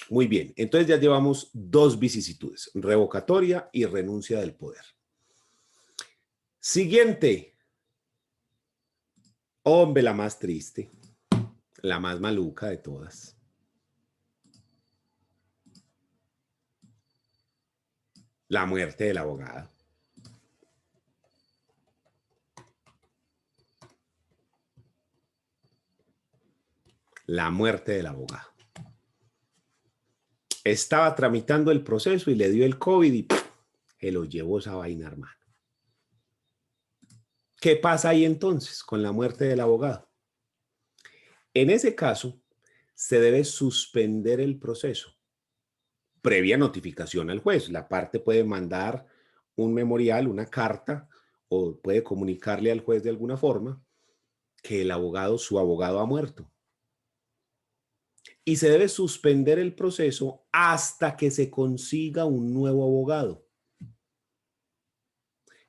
Muy bien, entonces ya llevamos dos vicisitudes, revocatoria y renuncia del poder. Siguiente. Hombre, la más triste, la más maluca de todas. La muerte del abogado. La muerte del abogado. Estaba tramitando el proceso y le dio el COVID y se lo llevó esa vaina, hermano. ¿Qué pasa ahí entonces con la muerte del abogado? En ese caso, se debe suspender el proceso previa notificación al juez. La parte puede mandar un memorial, una carta, o puede comunicarle al juez de alguna forma que su abogado ha muerto. Y se debe suspender el proceso hasta que se consiga un nuevo abogado.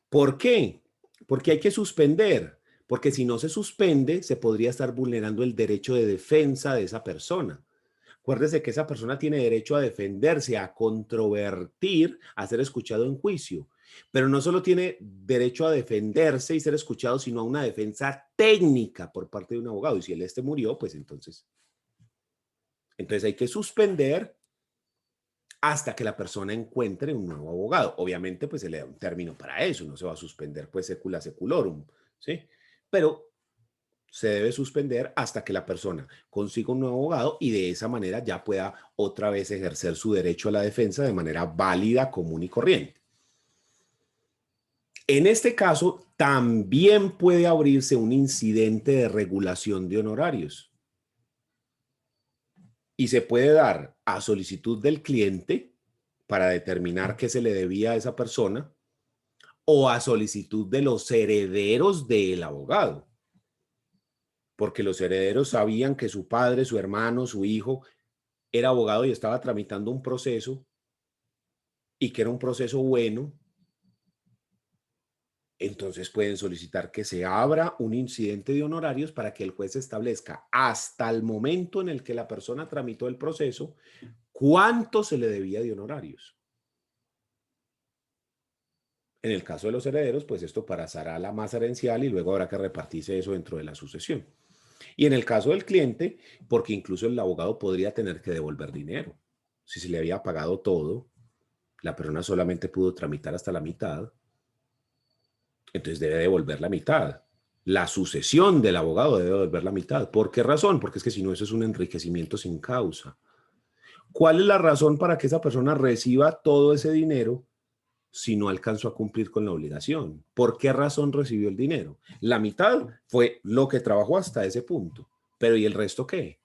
¿Por qué? Porque hay que suspender, porque si no se suspende, se podría estar vulnerando el derecho de defensa de esa persona. Acuérdese que esa persona tiene derecho a defenderse, a controvertir, a ser escuchado en juicio. Pero no solo tiene derecho a defenderse y ser escuchado, sino a una defensa técnica por parte de un abogado. Y si él murió, pues entonces hay que suspender hasta que la persona encuentre un nuevo abogado. Obviamente, pues se le da un término para eso, no se va a suspender pues secula seculorum, ¿sí? Pero se debe suspender hasta que la persona consiga un nuevo abogado y de esa manera ya pueda otra vez ejercer su derecho a la defensa de manera válida, común y corriente. En este caso, también puede abrirse un incidente de regulación de honorarios y se puede dar a solicitud del cliente para determinar qué se le debía a esa persona o a solicitud de los herederos del abogado, porque los herederos sabían que su padre, su hermano, su hijo era abogado y estaba tramitando un proceso y que era un proceso bueno. Entonces pueden solicitar que se abra un incidente de honorarios para que el juez establezca hasta el momento en el que la persona tramitó el proceso cuánto se le debía de honorarios. En el caso de los herederos, pues esto pasará a la masa herencial y luego habrá que repartirse eso dentro de la sucesión. Y en el caso del cliente, porque incluso el abogado podría tener que devolver dinero. Si se le había pagado todo, la persona solamente pudo tramitar hasta la mitad, entonces debe devolver la mitad. La sucesión del abogado debe devolver la mitad. ¿Por qué razón? Porque es que si no, eso es un enriquecimiento sin causa. ¿Cuál es la razón para que esa persona reciba todo ese dinero si no alcanzó a cumplir con la obligación? ¿Por qué razón recibió el dinero? La mitad fue lo que trabajó hasta ese punto. Pero ¿y el resto qué?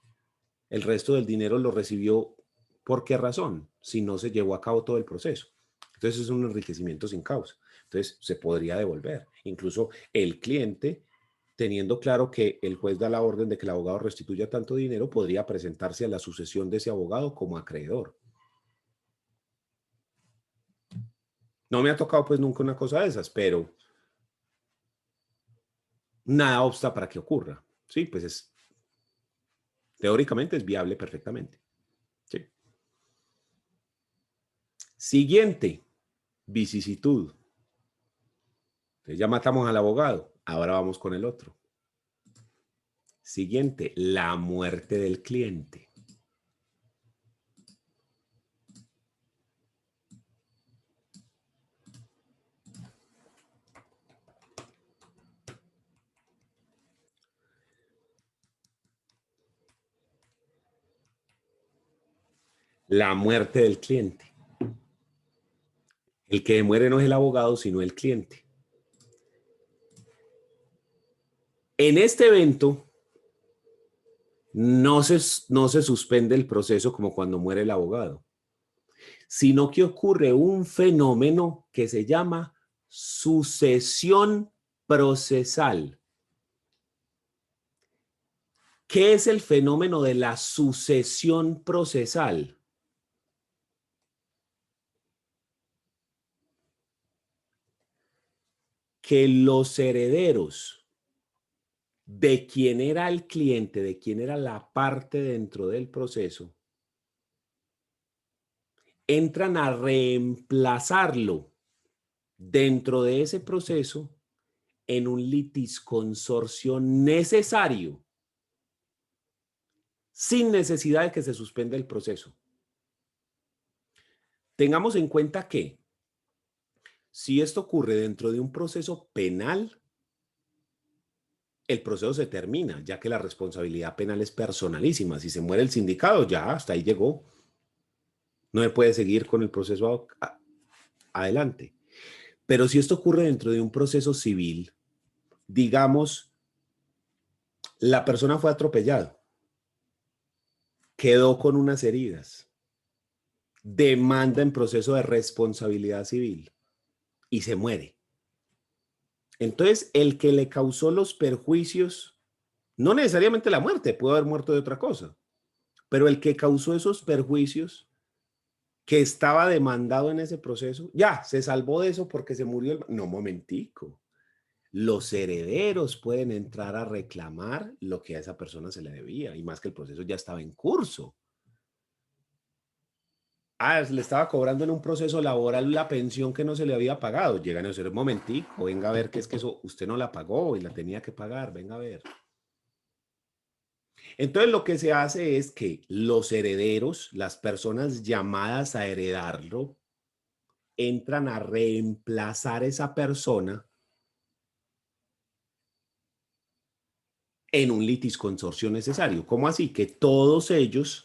El resto del dinero lo recibió ¿por qué razón? Si no se llevó a cabo todo el proceso. Entonces es un enriquecimiento sin causa. Entonces se podría devolver. Incluso el cliente, teniendo claro que el juez da la orden de que el abogado restituya tanto dinero, podría presentarse a la sucesión de ese abogado como acreedor. No me ha tocado pues nunca una cosa de esas, pero nada obsta para que ocurra. Sí, pues teóricamente es viable perfectamente. Sí. Siguiente, vicisitud. Entonces ya matamos al abogado, ahora vamos con el otro. Siguiente, la muerte del cliente. La muerte del cliente. El que muere no es el abogado, sino el cliente. En este evento no se suspende el proceso como cuando muere el abogado, sino que ocurre un fenómeno que se llama sucesión procesal. ¿Qué es el fenómeno de la sucesión procesal? Que los herederos de quien era el cliente, de quien era la parte dentro del proceso, entran a reemplazarlo dentro de ese proceso en un litisconsorcio necesario, sin necesidad de que se suspenda el proceso. Tengamos en cuenta que si esto ocurre dentro de un proceso penal, el proceso se termina, ya que la responsabilidad penal es personalísima. Si se muere el sindicado, ya hasta ahí llegó. No se puede seguir con el proceso adelante. Pero si esto ocurre dentro de un proceso civil, digamos, la persona fue atropellada, quedó con unas heridas, demanda en proceso de responsabilidad civil y se muere. Entonces, el que le causó los perjuicios, no necesariamente la muerte, puede haber muerto de otra cosa, pero el que causó esos perjuicios, que estaba demandado en ese proceso, ya, se salvó de eso porque se murió el... No, momentico. Los herederos pueden entrar a reclamar lo que a esa persona se le debía, y más que el proceso ya estaba en curso. Le estaba cobrando en un proceso laboral la pensión que no se le había pagado. Llegan a decir, un momentico, venga a ver que es que eso usted no la pagó y la tenía que pagar, venga a ver. Entonces lo que se hace es que los herederos, las personas llamadas a heredarlo, entran a reemplazar a esa persona en un litisconsorcio necesario. ¿Cómo así? Que todos ellos,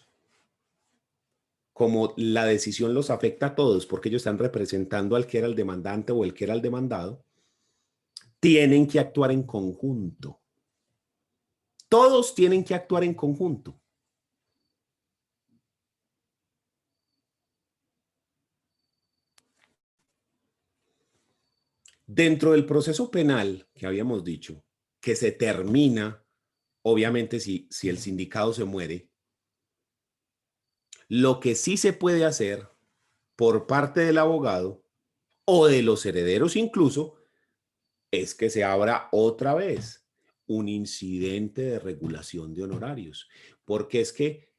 como la decisión los afecta a todos, porque ellos están representando al que era el demandante o el que era el demandado, tienen que actuar en conjunto. Todos tienen que actuar en conjunto. Dentro del proceso penal que habíamos dicho, que se termina, obviamente si el sindicado se muere, lo que sí se puede hacer por parte del abogado o de los herederos incluso, es que se abra otra vez un incidente de regulación de honorarios. Porque es que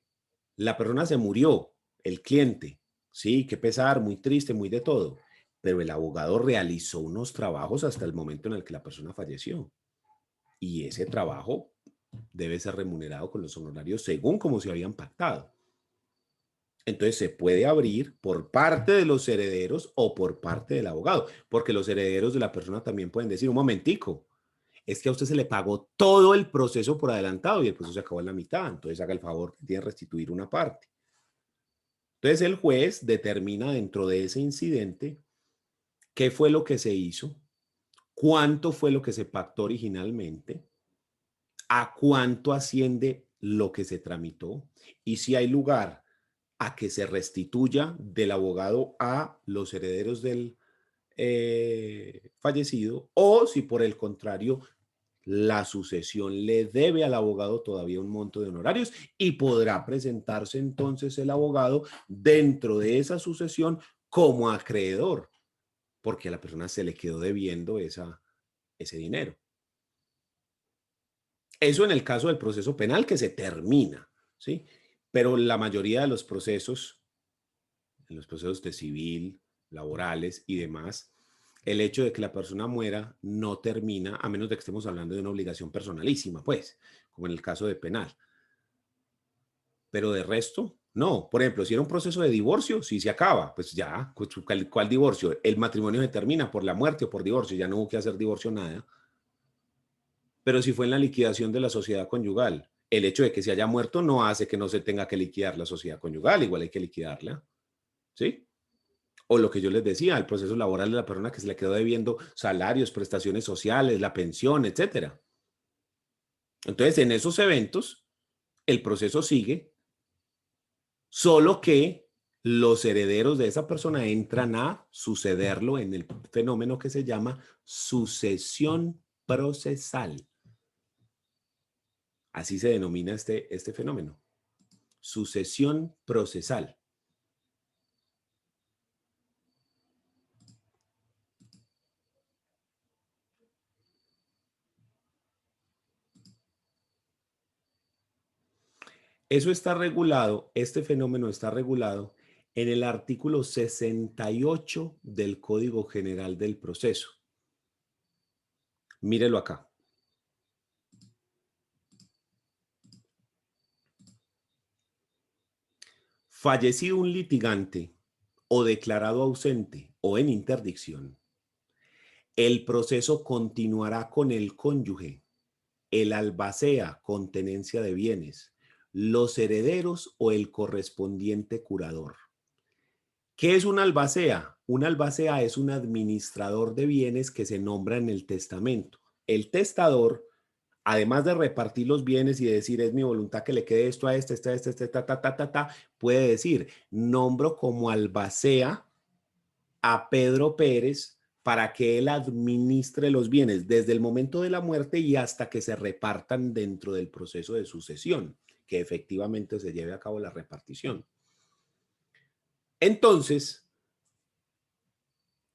la persona se murió, el cliente, sí, qué pesar, muy triste, muy de todo, pero el abogado realizó unos trabajos hasta el momento en el que la persona falleció. Y ese trabajo debe ser remunerado con los honorarios según como se habían pactado. Entonces se puede abrir por parte de los herederos o por parte del abogado, porque los herederos de la persona también pueden decir, un momentico, es que a usted se le pagó todo el proceso por adelantado y el proceso se acabó en la mitad, entonces haga el favor que tiene que restituir una parte. Entonces el juez determina dentro de ese incidente qué fue lo que se hizo, cuánto fue lo que se pactó originalmente, a cuánto asciende lo que se tramitó y si hay lugar a que se restituya del abogado a los herederos del fallecido o si por el contrario la sucesión le debe al abogado todavía un monto de honorarios y podrá presentarse entonces el abogado dentro de esa sucesión como acreedor, porque a la persona se le quedó debiendo ese dinero. Eso en el caso del proceso penal que se termina, ¿sí? Pero la mayoría de los procesos, en los procesos de civil, laborales y demás, el hecho de que la persona muera no termina, a menos de que estemos hablando de una obligación personalísima, pues, como en el caso de penal. Pero de resto, no. Por ejemplo, si era un proceso de divorcio, sí se acaba, pues ya, ¿cuál divorcio? El matrimonio se termina por la muerte o por divorcio, ya no hubo que hacer divorcio nada. Pero si fue en la liquidación de la sociedad conyugal, el hecho de que se haya muerto no hace que no se tenga que liquidar la sociedad conyugal, igual hay que liquidarla, ¿sí? O lo que yo les decía, el proceso laboral de la persona que se le quedó debiendo salarios, prestaciones sociales, la pensión, etcétera. Entonces, en esos eventos, el proceso sigue, solo que los herederos de esa persona entran a sucederlo en el fenómeno que se llama sucesión procesal. Así se denomina este fenómeno. Sucesión procesal. Eso está regulado, este fenómeno está regulado en el artículo 68 del Código General del Proceso. Mírelo acá. Fallecido un litigante o declarado ausente o en interdicción, el proceso continuará con el cónyuge, el albacea con tenencia de bienes, los herederos o el correspondiente curador. ¿Qué es un albacea? Un albacea es un administrador de bienes que se nombra en el testamento. El testador, además de repartir los bienes y de decir es mi voluntad que le quede esto a este, puede decir, nombro como albacea a Pedro Pérez para que él administre los bienes desde el momento de la muerte y hasta que se repartan dentro del proceso de sucesión, que efectivamente se lleve a cabo la repartición. Entonces,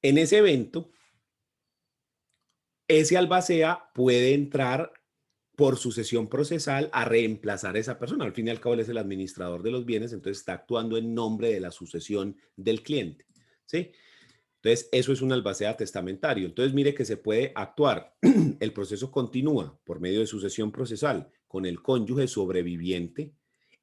en ese evento, ese albacea puede entrar por sucesión procesal a reemplazar a esa persona. Al fin y al cabo, él es el administrador de los bienes, entonces está actuando en nombre de la sucesión del cliente, ¿sí? Entonces, eso es un albacea testamentario. Entonces, mire que se puede actuar. El proceso continúa por medio de sucesión procesal con el cónyuge sobreviviente,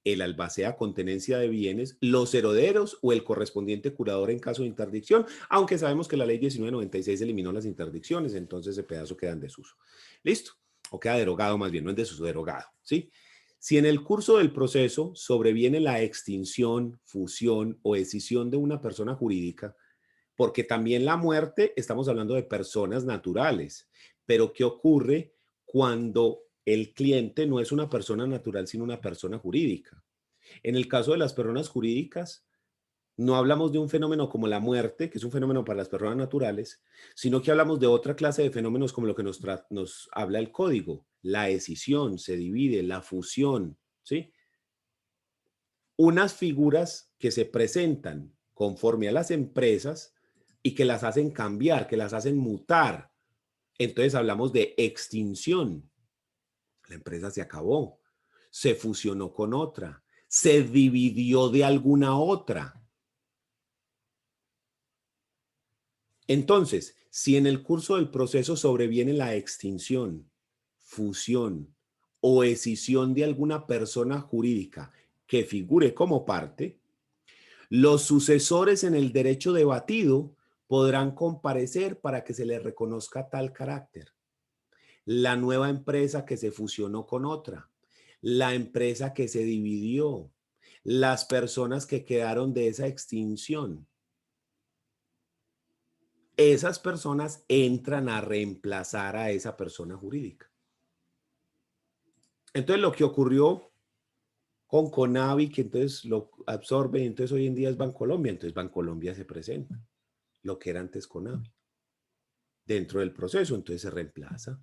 el albacea con tenencia de bienes, los herederos o el correspondiente curador en caso de interdicción, aunque sabemos que la ley 1996 eliminó las interdicciones, entonces ese pedazo queda en desuso. ¿Listo? O queda derogado más bien, no en desuso, derogado, ¿sí? Si en el curso del proceso sobreviene la extinción, fusión o escisión de una persona jurídica, porque también la muerte, estamos hablando de personas naturales, Pero ¿qué ocurre cuando el cliente no es una persona natural, sino una persona jurídica? En el caso de las personas jurídicas, no hablamos de un fenómeno como la muerte, que es un fenómeno para las personas naturales, sino que hablamos de otra clase de fenómenos como lo que nos habla el código, la escisión, se divide, la fusión, ¿sí? Unas figuras que se presentan conforme a las empresas y que las hacen cambiar, que las hacen mutar. Entonces hablamos de extinción. La empresa se acabó, se fusionó con otra, se dividió de alguna otra. Entonces, si en el curso del proceso sobreviene la extinción, fusión o escisión de alguna persona jurídica que figure como parte, los sucesores en el derecho debatido podrán comparecer para que se les reconozca tal carácter. La nueva empresa que se fusionó con otra, la empresa que se dividió, las personas que quedaron de esa extinción. Esas personas entran a reemplazar a esa persona jurídica. Entonces, lo que ocurrió con Conavi, que entonces lo absorbe, y entonces hoy en día es Bancolombia, entonces Bancolombia se presenta, lo que era antes Conavi, dentro del proceso, entonces se reemplaza.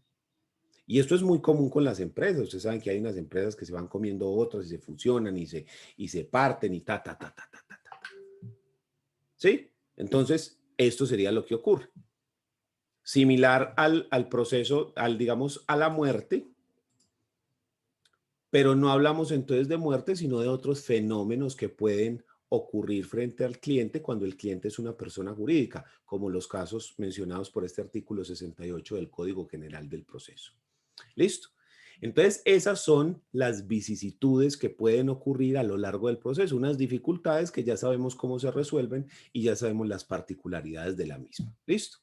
Y esto es muy común con las empresas. Ustedes saben que hay unas empresas que se van comiendo otras y se fusionan y se parten y ta, ta, ta, ta, ta, ta, ta. ¿Sí? Entonces, esto sería lo que ocurre. Similar al proceso, digamos, a la muerte, pero no hablamos entonces de muerte, sino de otros fenómenos que pueden ocurrir frente al cliente cuando el cliente es una persona jurídica, como los casos mencionados por este artículo 68 del Código General del Proceso. ¿Listo? Entonces, esas son las vicisitudes que pueden ocurrir a lo largo del proceso, unas dificultades que ya sabemos cómo se resuelven y ya sabemos las particularidades de la misma. ¿Listo?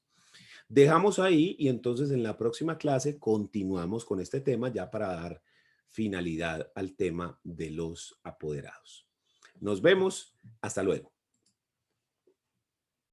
Dejamos ahí y entonces en la próxima clase continuamos con este tema ya para dar finalidad al tema de los apoderados. Nos vemos. Hasta luego.